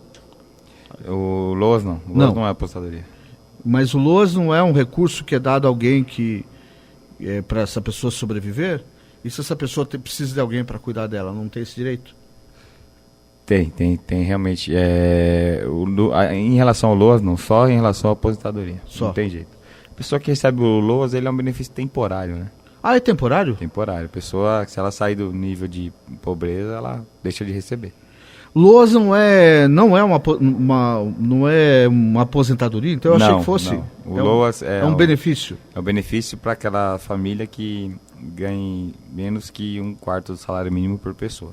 O LOAS não. O LOAS não é aposentadoria. Mas o LOAS não é um recurso que é dado a alguém para essa pessoa sobreviver? E se essa pessoa precisa de alguém para cuidar dela, não tem esse direito? Tem realmente. Em relação ao LOAS, não, só em relação à aposentadoria. Só. Não tem jeito. A pessoa que recebe o LOAS, ele é um benefício temporário, né? Ah, é temporário? Temporário. A pessoa, se ela sair do nível de pobreza, ela deixa de receber. LOAS não é uma aposentadoria? Então eu achei que fosse. Não. O LOAS é um benefício. É um benefício para aquela família que ganhe menos que 1/4 do salário mínimo por pessoa.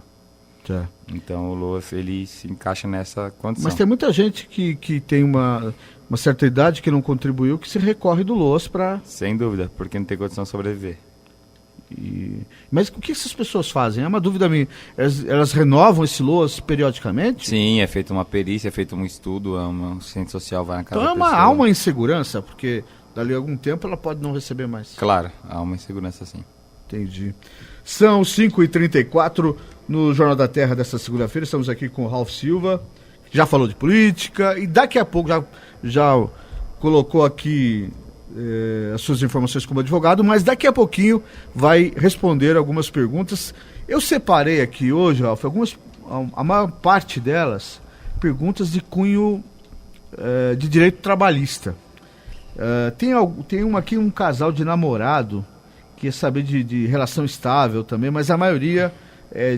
Tá. Então o LOAS ele se encaixa nessa condição. Mas tem muita gente que tem uma certa idade que não contribuiu, que se recorre do LOAS para... Sem dúvida, porque não tem condição de sobreviver. Mas o que essas pessoas fazem? É uma dúvida minha. Elas renovam esse LOAS periodicamente? Sim, é feita uma perícia, é feito um estudo, um assistente social vai na casa da pessoa. Então há uma insegurança, porque dali a algum tempo ela pode não receber mais. Claro, há uma insegurança sim. Entendi. São 5h34 no Jornal da Terra desta segunda-feira. Estamos aqui com o Ralf Silva, que já falou de política e daqui a pouco já colocou aqui as suas informações como advogado, mas daqui a pouquinho vai responder algumas perguntas. Eu separei aqui hoje, Ralf, a maior parte delas, perguntas de cunho de direito trabalhista. Tem aqui um casal de namorado que quer saber de relação estável também, mas a maioria é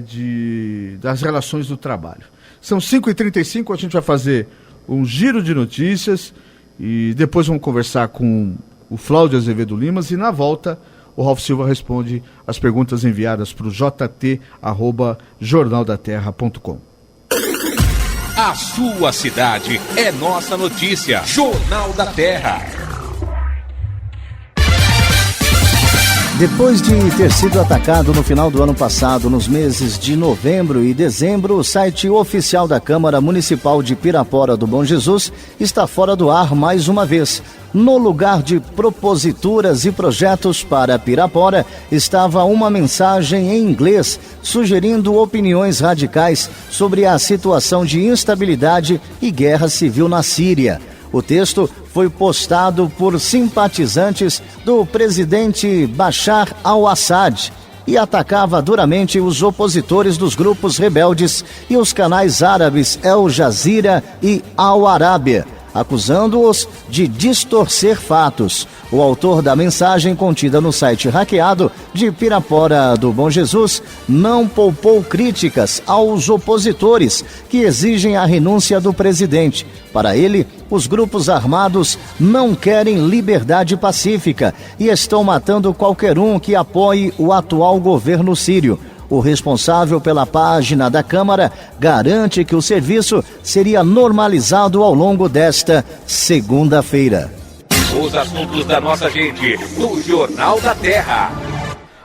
das relações do trabalho. São 5h35, a gente vai fazer um giro de notícias e depois vamos conversar com o Flávio Azevedo Limas e na volta o Ralf Silva responde as perguntas enviadas para o jt@jornaldaterra.com. A sua cidade é nossa notícia. Jornal da Terra. Depois de ter sido atacado no final do ano passado, nos meses de novembro e dezembro, o site oficial da Câmara Municipal de Pirapora do Bom Jesus está fora do ar mais uma vez. No lugar de proposituras e projetos para Pirapora, estava uma mensagem em inglês sugerindo opiniões radicais sobre a situação de instabilidade e guerra civil na Síria. O texto foi postado por simpatizantes do presidente Bashar al-Assad. e atacava duramente os opositores dos grupos rebeldes e os canais árabes El Jazeera e Al Arábia, acusando-os de distorcer fatos. O autor da mensagem contida no site hackeado de Pirapora do Bom Jesus não poupou críticas aos opositores que exigem a renúncia do presidente. Para ele, os grupos armados não querem liberdade pacífica e estão matando qualquer um que apoie o atual governo sírio. O responsável pela página da Câmara garante que o serviço seria normalizado ao longo desta segunda-feira. Os assuntos da nossa gente, no Jornal da Terra.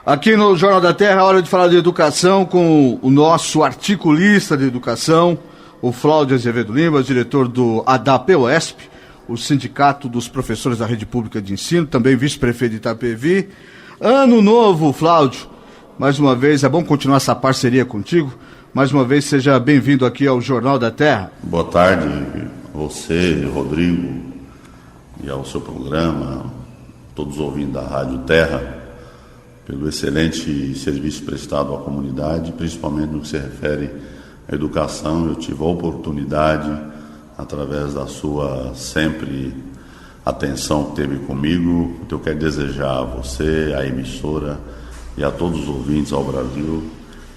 Aqui no Jornal da Terra é hora de falar de educação com o nosso articulista de educação, o Flaudio Azevedo Lima, diretor do ADAPEOESP, o Sindicato dos Professores da Rede Pública de Ensino, também vice-prefeito de Itapevi. Ano novo, Flaudio. Mais uma vez, é bom continuar essa parceria contigo. Mais uma vez, seja bem-vindo aqui ao Jornal da Terra. Boa tarde a você, Rodrigo, e ao seu programa, todos ouvindo da Rádio Terra, pelo excelente serviço prestado à comunidade, principalmente no que se refere à educação. Eu tive a oportunidade, através da sua sempre atenção que teve comigo, eu quero desejar a você, à emissora e a todos os ouvintes ao Brasil,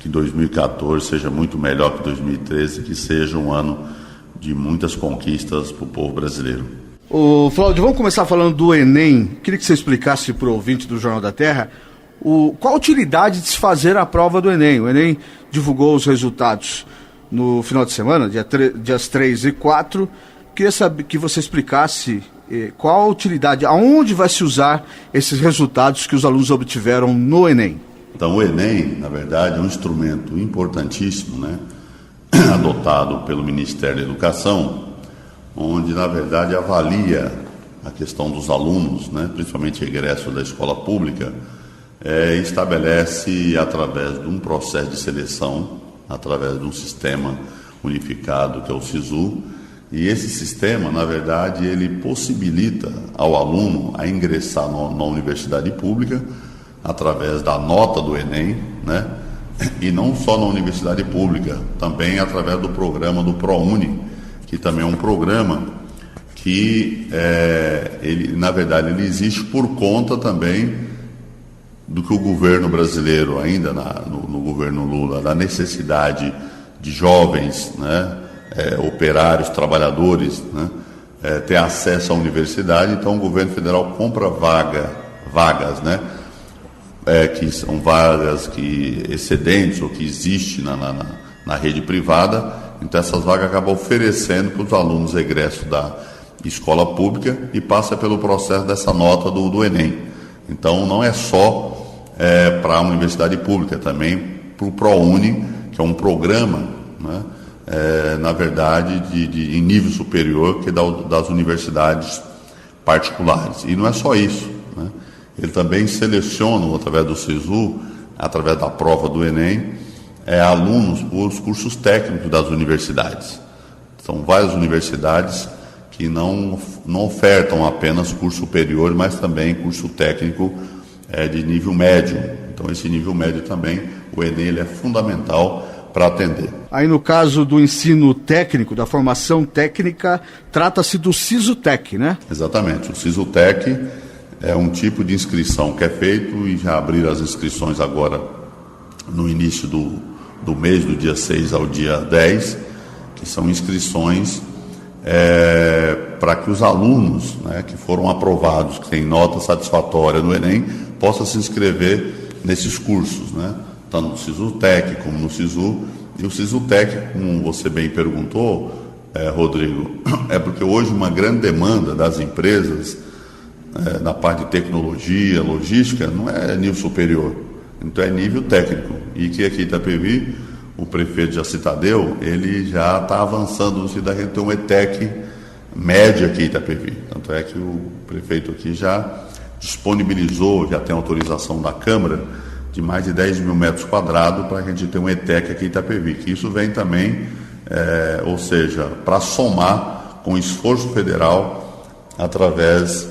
que 2014 seja muito melhor que 2013, que seja um ano de muitas conquistas para o povo brasileiro. Ô, Flaudio, vamos começar falando do Enem. Queria que você explicasse para o ouvinte do Jornal da Terra qual a utilidade de se fazer a prova do Enem. O Enem divulgou os resultados no final de semana, dias 3 e 4. Queria saber que você explicasse qual a utilidade, aonde vai se usar esses resultados que os alunos obtiveram no Enem. Então, o Enem, na verdade, é um instrumento importantíssimo, né, adotado pelo Ministério da Educação, onde, na verdade, avalia a questão dos alunos, né, principalmente egressos da escola pública, estabelece, através de um processo de seleção, através de um sistema unificado, que é o SISU, e esse sistema, na verdade, ele possibilita ao aluno a ingressar na universidade pública através da nota do Enem, né? E não só na universidade pública, também através do programa do ProUni, que também é um programa que, na verdade, ele existe por conta também do que o governo brasileiro, ainda no governo Lula, da necessidade de jovens, né? Operários, trabalhadores, né, ter acesso à universidade. Então o governo federal compra vagas, né, que são vagas excedentes ou que existem na rede privada. Então essas vagas acabam oferecendo para os alunos egressos da escola pública e passa pelo processo dessa nota do Enem. Então não é só para a universidade pública, também para o ProUni, que é um programa, né, na verdade, em nível superior, que é das universidades particulares. E não é só isso, né? Ele também seleciona, através do SISU, através da prova do Enem, alunos para os cursos técnicos das universidades. São várias universidades que não ofertam apenas curso superior, mas também curso técnico de nível médio. Então, esse nível médio também, o Enem, ele é fundamental para atender. Aí no caso do ensino técnico, da formação técnica, trata-se do SISUTEC, né? Exatamente, o SISUTEC é um tipo de inscrição que é feito e já abriram as inscrições agora no início do mês, do dia 6 ao dia 10, que são inscrições para que os alunos, né, que foram aprovados, que têm nota satisfatória no Enem, possam se inscrever nesses cursos, né? Tanto no SISUTEC como no SISU. E o SISUTEC, como você bem perguntou, Rodrigo, é porque hoje uma grande demanda das empresas na parte de tecnologia, logística, não é nível superior, então é nível técnico. E que aqui em Itapevi, o prefeito Jaci Tadeu, ele já está avançando no sentido da gente ter um ETEC médio aqui em Itapevi. Tanto é que o prefeito aqui já disponibilizou, já tem autorização da Câmara, de mais de 10 mil metros quadrados para a gente ter um ETEC aqui em Itapevi, que isso vem também, ou seja, para somar com o esforço federal através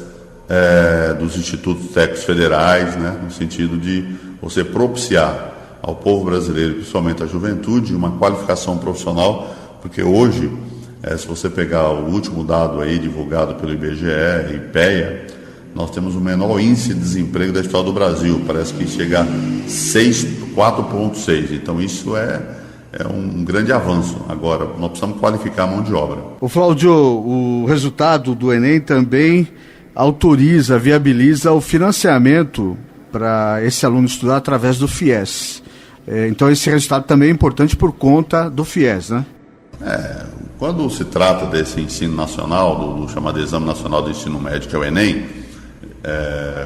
dos institutos técnicos federais, né, no sentido de você propiciar ao povo brasileiro, principalmente à juventude, uma qualificação profissional, porque hoje, se você pegar o último dado aí divulgado pelo IBGE e IPEA, nós temos o menor índice de desemprego da história do Brasil, parece que chega a 4,6, então isso é um grande avanço. Agora, nós precisamos qualificar a mão de obra. O Flaudio, o resultado do Enem também autoriza, viabiliza o financiamento para esse aluno estudar através do FIES. Então esse resultado também é importante por conta do FIES, né? Quando se trata desse ensino nacional, do chamado Exame Nacional do Ensino Médio, que é o Enem,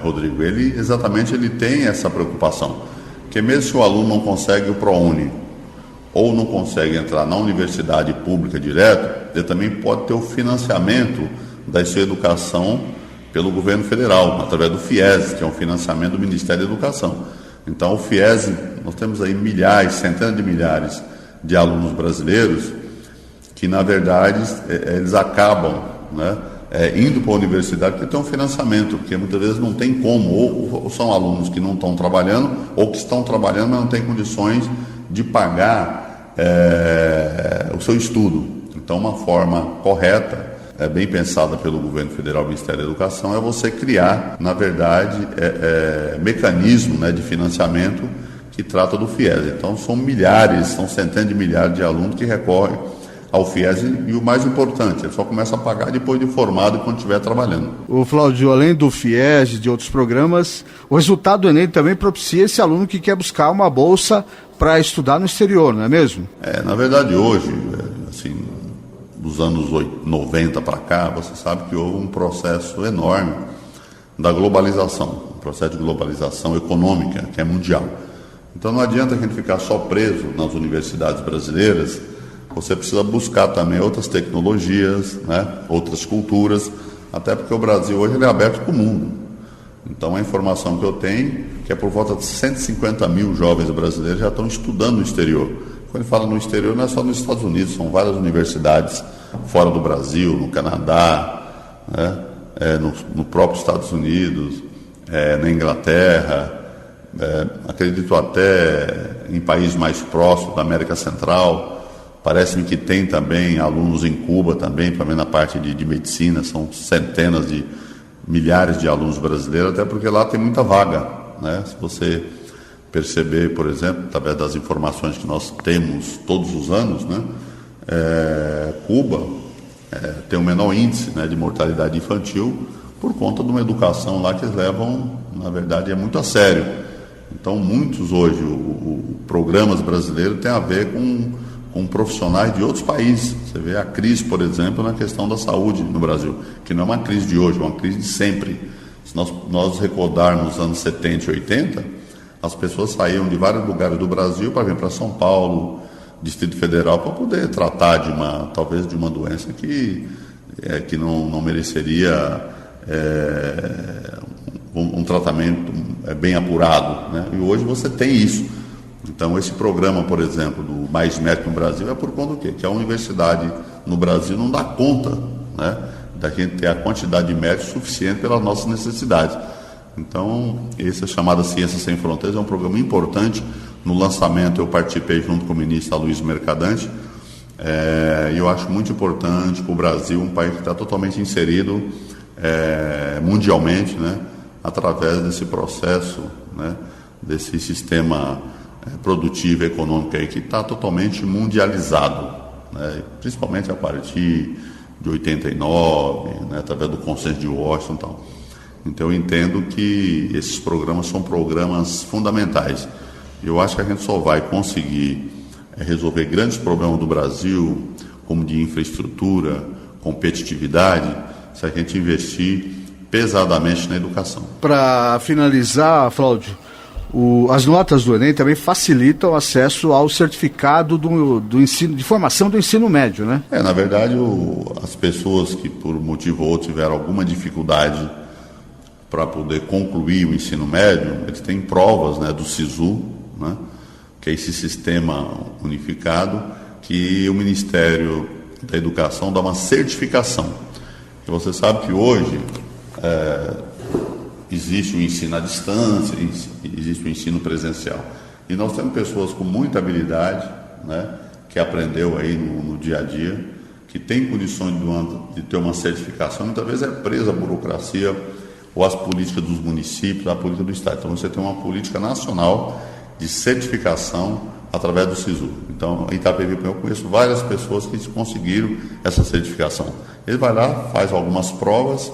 Rodrigo, ele tem essa preocupação, porque mesmo se o aluno não consegue o ProUni, ou não consegue entrar na universidade pública direto, ele também pode ter o financiamento da sua educação pelo governo federal, através do FIES, que é um financiamento do Ministério da Educação. Então, o FIES, nós temos aí milhares, centenas de milhares de alunos brasileiros que, na verdade, eles acabam, né, indo para a universidade porque tem um financiamento, porque muitas vezes não tem como, ou são alunos que não estão trabalhando, ou que estão trabalhando, mas não têm condições de pagar o seu estudo. Então, uma forma correta, bem pensada pelo governo federal e Ministério da Educação, é você criar, na verdade, mecanismo, né, de financiamento que trata do FIES. Então, são centenas de milhares de alunos que recorrem ao FIES e o mais importante, ele só começa a pagar depois de formado e quando estiver trabalhando. O Flaudio, além do FIES e de outros programas, o resultado do Enem também propicia esse aluno que quer buscar uma bolsa para estudar no exterior, não é mesmo? Na verdade, hoje, assim, dos anos 90 para cá, você sabe que houve um processo enorme da globalização, um processo de globalização econômica, que é mundial. Então não adianta a gente ficar só preso nas universidades brasileiras, você precisa buscar também outras tecnologias, né, outras culturas, até porque o Brasil hoje ele é aberto para o mundo. Então a informação que eu tenho é que por volta de 150 mil jovens brasileiros já estão estudando no exterior. Quando ele fala no exterior, não é só nos Estados Unidos, são várias universidades fora do Brasil, no Canadá, né, no próprio Estados Unidos, na Inglaterra, acredito até em países mais próximos da América Central. Parece-me que tem também alunos em Cuba também na parte de medicina, são centenas de milhares de alunos brasileiros, até porque lá tem muita vaga, né? Se você perceber, por exemplo, através das informações que nós temos todos os anos, né, Cuba tem o menor índice, né, de mortalidade infantil por conta de uma educação lá que eles levam, na verdade, muito a sério. Então, muitos hoje, programas brasileiros têm a ver com profissionais de outros países. Você vê a crise, por exemplo, na questão da saúde no Brasil, que não é uma crise de hoje, é uma crise de sempre. Se nós recordarmos nos anos 70 e 80, as pessoas saíam de vários lugares do Brasil para vir para São Paulo, Distrito Federal, para poder tratar talvez de uma doença que não mereceria um tratamento bem apurado, né? E hoje você tem isso. Então, esse programa, por exemplo, do Mais Médico no Brasil, é por conta do quê? Que a universidade no Brasil não dá conta, né, da gente ter a quantidade de médicos suficiente pelas nossas necessidades. Então, essa chamada Ciências Sem Fronteiras é um programa importante. No lançamento, eu participei junto com o ministro Aloysio Mercadante, e eu acho muito importante para o Brasil, um país que está totalmente inserido mundialmente, né, através desse processo, né, desse sistema produtivo e econômico aí, que está totalmente mundializado, né, principalmente a partir de 89, né, através do Consenso de Washington. Então eu entendo que esses programas são programas fundamentais. Eu acho que a gente só vai conseguir resolver grandes problemas do Brasil, como de infraestrutura, competitividade, se a gente investir pesadamente na educação. Para finalizar, Flaudio, as notas do Enem também facilitam o acesso ao certificado do ensino, de formação do ensino médio, né? Na verdade, as pessoas que por um motivo ou outro tiveram alguma dificuldade para poder concluir o ensino médio, eles têm provas, né, do SISU, né, que é esse sistema unificado que o Ministério da Educação dá uma certificação. E você sabe que hoje existe o ensino à distância, existe o ensino presencial. E nós temos pessoas com muita habilidade, né, que aprendeu aí no dia a dia, que tem condições de ter uma certificação, muitas vezes é presa a burocracia ou as políticas dos municípios, a política do Estado. Então você tem uma política nacional de certificação através do SISU. Então, em Itapevi, eu conheço várias pessoas que conseguiram essa certificação. Ele vai lá, faz algumas provas,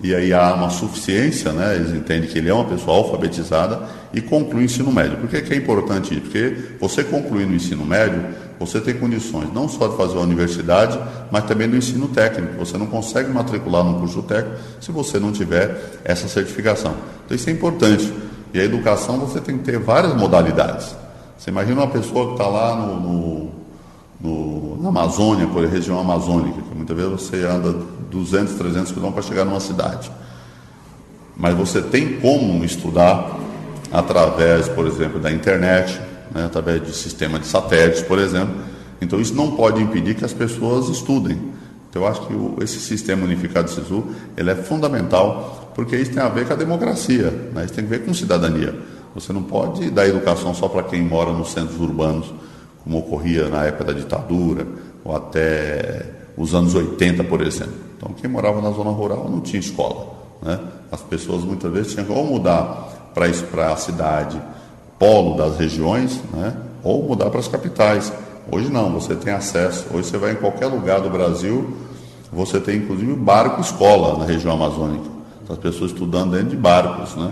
e aí há uma suficiência, né? Eles entendem que ele é uma pessoa alfabetizada e conclui o ensino médio. Por que é importante isso? Porque você concluindo o ensino médio, você tem condições não só de fazer a universidade, mas também do ensino técnico. Você não consegue matricular num curso técnico se você não tiver essa certificação. Então isso é importante. E a educação você tem que ter várias modalidades. Você imagina uma pessoa que está lá na Amazônia, por exemplo, região amazônica, que muitas vezes você anda 200, 300 quilômetros para chegar numa cidade. Mas você tem como estudar através, por exemplo, da internet, né, através de sistema de satélites, por exemplo. Então isso não pode impedir que as pessoas estudem. Então eu acho que esse sistema unificado de SISU, ele é fundamental, porque isso tem a ver com a democracia, né? Isso tem a ver com cidadania. Você não pode dar educação só para quem mora nos centros urbanos, como ocorria na época da ditadura, ou até os anos 80, por exemplo. Então, quem morava na zona rural não tinha escola, né? As pessoas muitas vezes tinham que ou mudar para a cidade, polo das regiões, né? Ou mudar para as capitais. Hoje não, você tem acesso. Hoje você vai em qualquer lugar do Brasil, você tem inclusive barco-escola na região amazônica. As pessoas estudando dentro de barcos, né?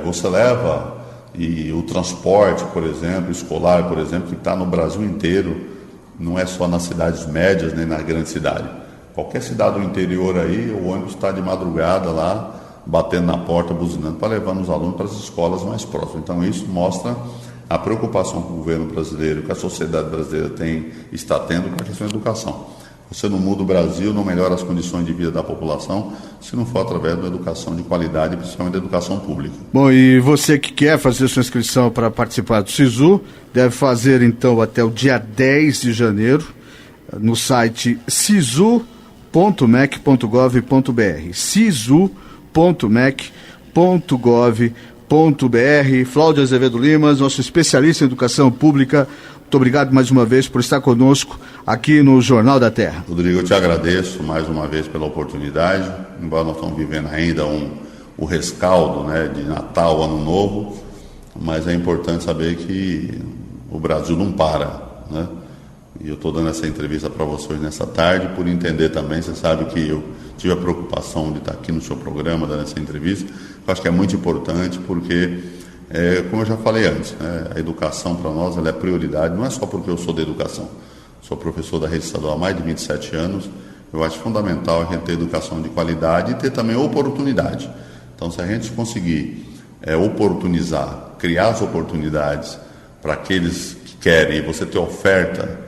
Você leva e o transporte, por exemplo, escolar, por exemplo, que está no Brasil inteiro, não é só nas cidades médias nem na grande cidade. Qualquer cidade do interior aí, o ônibus está de madrugada lá, batendo na porta, buzinando, para levar os alunos para as escolas mais próximas. Então isso mostra a preocupação que o governo brasileiro, que a sociedade brasileira está tendo com a questão da educação. Você não muda o Brasil, não melhora as condições de vida da população, se não for através da educação de qualidade, principalmente da educação pública. Bom, e você que quer fazer sua inscrição para participar do SISU, deve fazer então até o dia 10 de janeiro, no site sisu.mec.gov.br, sisu.mec.gov.br. Flávio Azevedo Limas, nosso especialista em educação pública, muito obrigado mais uma vez por estar conosco aqui no Jornal da Terra. Rodrigo, eu te agradeço mais uma vez pela oportunidade, embora nós estamos vivendo ainda o rescaldo, né, de Natal, Ano Novo, mas é importante saber que o Brasil não para, né? E eu estou dando essa entrevista para vocês nessa tarde, por entender também, você sabe que eu tive a preocupação de estar aqui no seu programa, dando essa entrevista. Eu acho que é muito importante porque, como eu já falei antes, né, a educação para nós ela é prioridade, não é só porque eu sou da educação. Sou professor da rede estadual há mais de 27 anos, eu acho fundamental a gente ter educação de qualidade e ter também oportunidade. Então, se a gente conseguir oportunizar, criar as oportunidades para aqueles que querem, e você ter oferta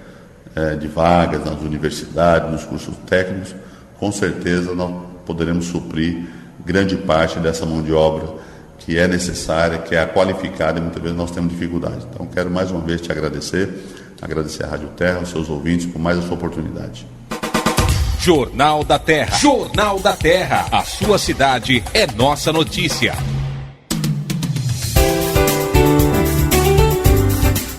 de vagas nas universidades, nos cursos técnicos, com certeza nós poderemos suprir grande parte dessa mão de obra que é necessária, que é a qualificada, e muitas vezes nós temos dificuldade. Então, quero mais uma vez te agradecer a Rádio Terra, aos seus ouvintes, por mais essa oportunidade. Jornal da Terra. Jornal da Terra. A sua cidade é nossa notícia.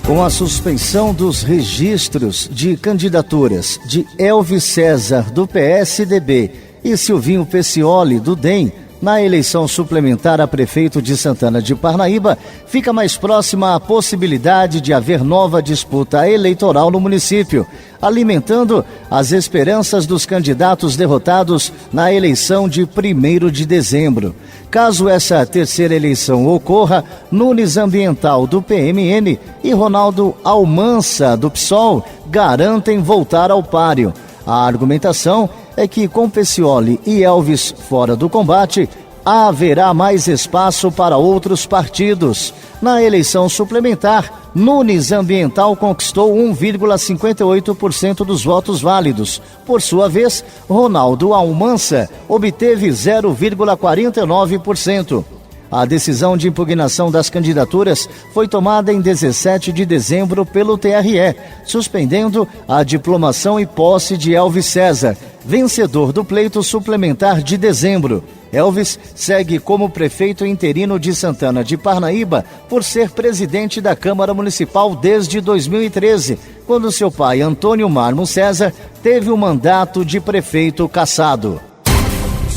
Com a suspensão dos registros de candidaturas de Elvis César, do PSDB, e Silvinho Peccioli, do DEM, na eleição suplementar a prefeito de Santana de Parnaíba, fica mais próxima a possibilidade de haver nova disputa eleitoral no município, alimentando as esperanças dos candidatos derrotados na eleição de 1º de dezembro. Caso essa terceira eleição ocorra, Nunes Ambiental, do PMN, e Ronaldo Almansa, do PSOL, garantem voltar ao páreo. A argumentação é que com Peccioli e Elvis fora do combate, haverá mais espaço para outros partidos. Na eleição suplementar, Nunes Ambiental conquistou 1,58% dos votos válidos. Por sua vez, Ronaldo Almansa obteve 0,49%. A decisão de impugnação das candidaturas foi tomada em 17 de dezembro pelo TRE, suspendendo a diplomação e posse de Elvis César, vencedor do pleito suplementar de dezembro. Elvis segue como prefeito interino de Santana de Parnaíba por ser presidente da Câmara Municipal desde 2013, quando seu pai, Antônio Marmo César, teve o mandato de prefeito cassado.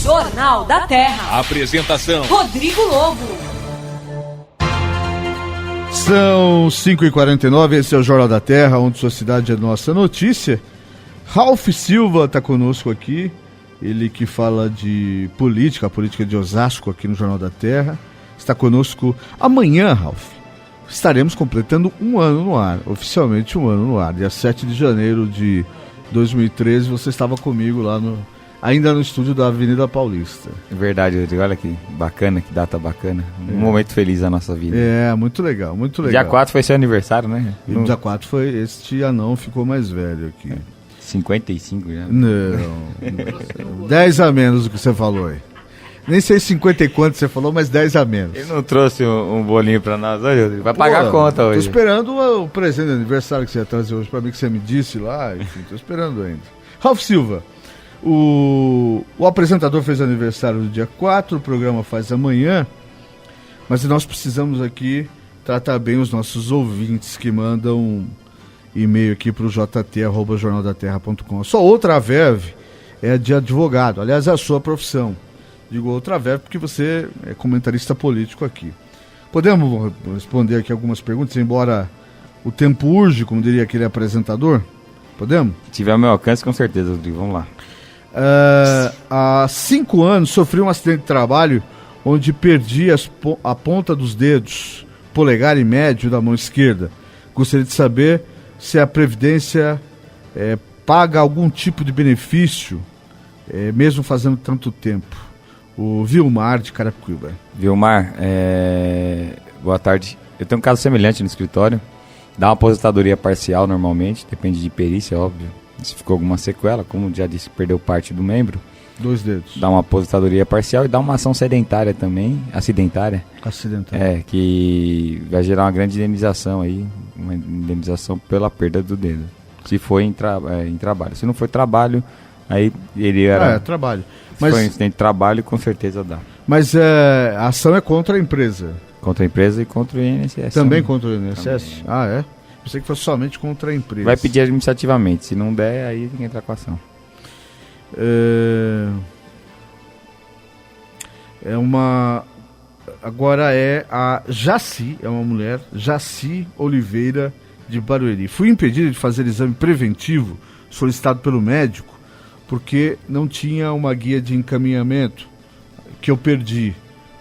Jornal da Terra. Apresentação: Rodrigo Lobo. São 5h49, esse é o Jornal da Terra, onde sua cidade é nossa notícia. Ralph Silva está conosco aqui, ele que fala de política, a política de Osasco aqui no Jornal da Terra. Está conosco amanhã, Ralph. Estaremos completando um ano no ar, oficialmente um ano no ar. Dia 7 de janeiro de 2013, você estava comigo lá ainda no estúdio da Avenida Paulista. Verdade, Rodrigo, olha que bacana, que data bacana. Um momento feliz da nossa vida. É, muito legal, muito legal. Dia 4 foi seu aniversário, né? Dia 4 foi, este anão ficou mais velho aqui. 55 já. Não. 10 a menos do que você falou aí. Nem sei 50 e quanto você falou, mas 10 a menos. Ele não trouxe um bolinho pra nós hoje, Rodrigo? Vai pagar a conta hoje. Tô esperando o presente de aniversário que você ia trazer hoje pra mim, que você me disse lá. Enfim, tô esperando ainda. Ralph Silva, o apresentador fez aniversário no dia 4, o programa faz amanhã, mas nós precisamos aqui tratar bem os nossos ouvintes que mandam e-mail aqui para o jt@jornaldaterra.com. A sua outra verve é de advogado, aliás, é a sua profissão. Digo outra verve porque você é comentarista político aqui. Podemos responder aqui algumas perguntas, embora o tempo urge, como diria aquele apresentador? Podemos? Se tiver ao meu alcance, com certeza, Rodrigo. Vamos lá. Há 5 anos sofri um acidente de trabalho onde perdi a ponta dos dedos, polegar e médio da mão esquerda. Gostaria de saber se a Previdência paga algum tipo de benefício, mesmo fazendo tanto tempo. O Vilmar de Carapicuíba. Vilmar, boa tarde. Eu tenho um caso semelhante no escritório. Dá uma aposentadoria parcial normalmente, depende de perícia, óbvio. Se ficou alguma sequela, como já disse, perdeu parte do membro. 2 dedos. Dá uma aposentadoria parcial e dá uma ação sedentária também, acidentária. Acidentária. Que vai gerar uma grande indenização aí, uma indenização pela perda do dedo. Se for em trabalho. Se não for trabalho, aí ele era... trabalho. Se for em acidente de trabalho, com certeza dá. Mas a ação é contra a empresa? Contra a empresa e contra o INSS. Também contra o INSS? Também. Ah, é? Pensei que fosse somente contra a empresa. Vai pedir administrativamente. Se não der, aí tem que entrar com a ação. Agora é a Jaci, é uma mulher, Jaci Oliveira de Barueri. Fui impedido de fazer exame preventivo solicitado pelo médico porque não tinha uma guia de encaminhamento que eu perdi,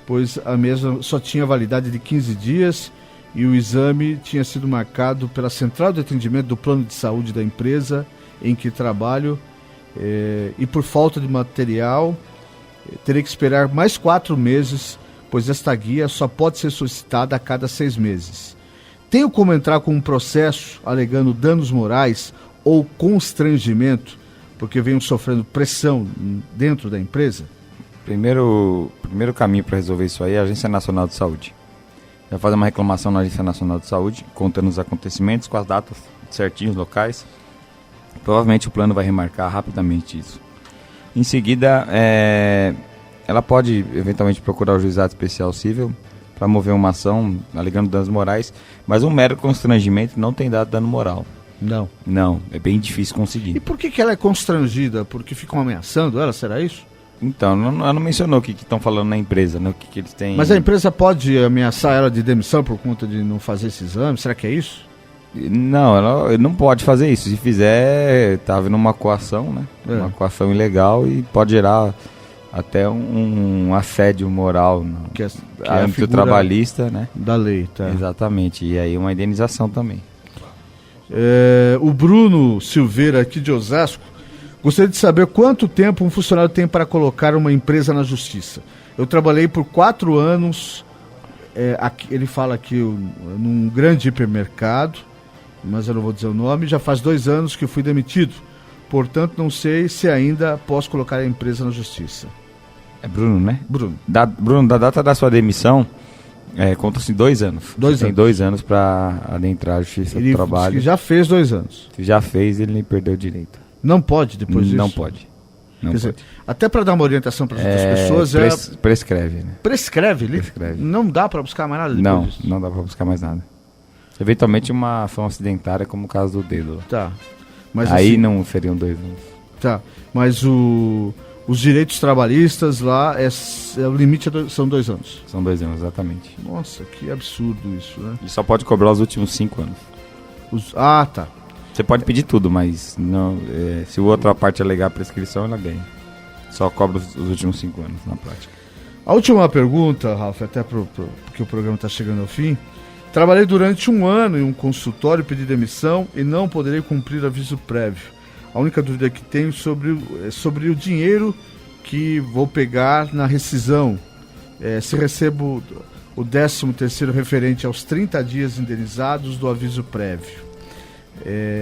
pois a mesma só tinha validade de 15 dias e o exame tinha sido marcado pela central de atendimento do plano de saúde da empresa em que trabalho e por falta de material terei que esperar mais 4 meses, pois esta guia só pode ser solicitada a cada 6 meses. Tenho como entrar com um processo alegando danos morais ou constrangimento porque venho sofrendo pressão dentro da empresa? Primeiro caminho para resolver isso aí é a Agência Nacional de Saúde. Vai fazer uma reclamação na Agência Nacional de Saúde, contando os acontecimentos, com as datas certinhos, locais. Provavelmente o plano vai remarcar rapidamente isso. Em seguida, ela pode eventualmente procurar o Juizado Especial Cível para mover uma ação alegando danos morais, mas um mero constrangimento não tem dado dano moral. Não, é bem difícil conseguir. E por que ela é constrangida? Porque ficam ameaçando ela, será isso? Então, ela não mencionou o que estão falando na empresa, né? O que eles têm... Mas a empresa pode ameaçar ela de demissão por conta de não fazer esse exame? Será que é isso? Não, ela não pode fazer isso. Se fizer, tá havendo uma coação, né? Uma coação ilegal e pode gerar até um assédio moral no âmbito trabalhista, né? Da lei, tá. Exatamente. E aí uma indenização também. O Bruno Silveira, aqui de Osasco, gostaria de saber quanto tempo um funcionário tem para colocar uma empresa na justiça. Eu trabalhei por 4 anos, ele fala aqui, num grande hipermercado, mas eu não vou dizer o nome, já faz 2 anos que fui demitido. Portanto, não sei se ainda posso colocar a empresa na justiça. É Bruno, né? Bruno. Bruno, da data da sua demissão, conta-se 2 anos. Tem 2 anos para adentrar a justiça do trabalho. Ele já fez 2 anos. Se já fez, ele nem perdeu o direito. Não pode depois disso? Não pode. Quer dizer, até para dar uma orientação para as outras pessoas... Prescreve, né? Prescreve, Prescreve. Não dá para buscar mais nada depois disso? Não dá para buscar mais nada. Eventualmente uma ação acidentária, como o caso do dedo. Tá. Mas aí assim, não seriam 2 anos. Tá, mas os direitos trabalhistas lá, o limite são 2 anos. São 2 anos, exatamente. Nossa, que absurdo isso, né? E só pode cobrar os últimos 5 anos. Tá. Você pode pedir tudo, mas não, se a outra parte alegar a prescrição, ela ganha. Só cobra os últimos 5 anos na prática. A última pergunta, Ralf, até porque o programa está chegando ao fim. Trabalhei durante 1 ano em um consultório, pedi demissão e não poderei cumprir aviso prévio. A única dúvida que tenho é sobre o dinheiro que vou pegar na rescisão. Se recebo o 13º referente aos 30 dias indenizados do aviso prévio.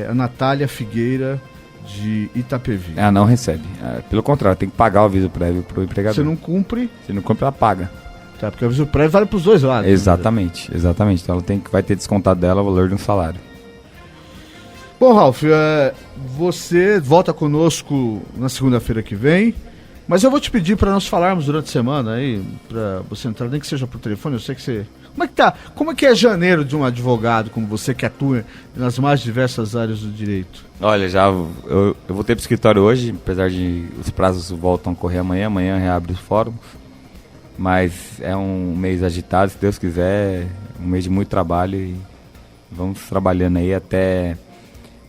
A Natália Figueira, de Itapevi. Não recebe. Pelo contrário, tem que pagar o aviso prévio para o empregador. Se não cumpre, ela paga. Tá, porque o aviso prévio vale para os dois lados. Exatamente. Então ela vai ter descontado dela o valor de um salário. Bom, Ralf, você volta conosco na segunda-feira que vem, mas eu vou te pedir para nós falarmos durante a semana aí, para você entrar, nem que seja por telefone, eu sei que você... Como é que é janeiro de um advogado como você que atua nas mais diversas áreas do direito? Olha, eu voltei para o escritório hoje, apesar de os prazos voltam a correr amanhã reabre os fóruns, mas é um mês agitado, se Deus quiser, um mês de muito trabalho e vamos trabalhando aí até...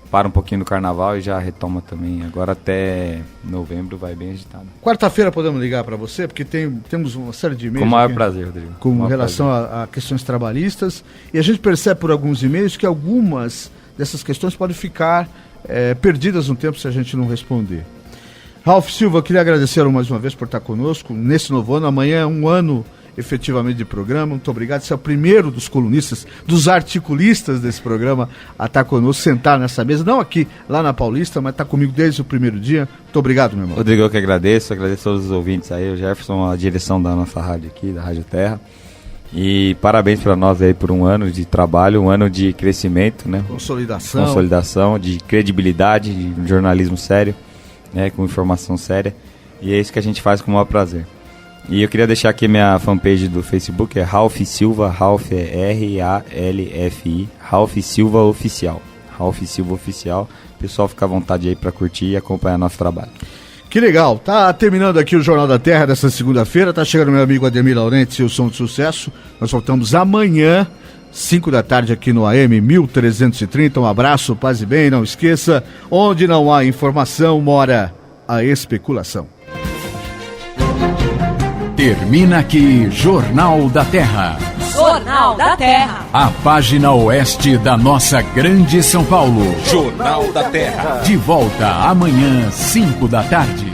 Para um pouquinho do carnaval e já retoma também. Agora até novembro vai bem agitado. Quarta-feira podemos ligar para você, porque temos uma série de e-mails. Com o maior prazer, Rodrigo. Com relação a questões trabalhistas. E a gente percebe por alguns e-mails que algumas dessas questões podem ficar perdidas no tempo se a gente não responder. Ralf Silva, eu queria agradecer mais uma vez por estar conosco nesse novo ano. Amanhã é 1 ano efetivamente de programa. Muito obrigado. Você é o primeiro dos colunistas, dos articulistas desse programa a estar conosco, sentar nessa mesa, não aqui, lá na Paulista, mas está comigo desde o primeiro dia. Muito obrigado, meu irmão. Rodrigo, eu que agradeço todos os ouvintes aí, o Jefferson, a direção da nossa rádio aqui, da Rádio Terra. E parabéns para nós aí por 1 ano de trabalho, 1 ano de crescimento, né? Consolidação, de credibilidade, de jornalismo sério, né? Com informação séria. E é isso que a gente faz com o maior prazer. E eu queria deixar aqui minha fanpage do Facebook, é Ralf Silva, Ralf é R-A-L-F-I, Ralf Silva Oficial. Ralf Silva Oficial. O pessoal fica à vontade aí para curtir e acompanhar nosso trabalho. Que legal. Tá terminando aqui o Jornal da Terra dessa segunda-feira. Tá chegando meu amigo Ademir Laurenti e o Som de Sucesso. Nós voltamos amanhã, 5 da tarde aqui no AM 1330. Um abraço, paz e bem. Não esqueça, onde não há informação, mora a especulação. Termina aqui Jornal da Terra. Jornal da Terra. A página oeste da nossa grande São Paulo. Jornal da Terra. De volta amanhã, 5 da tarde.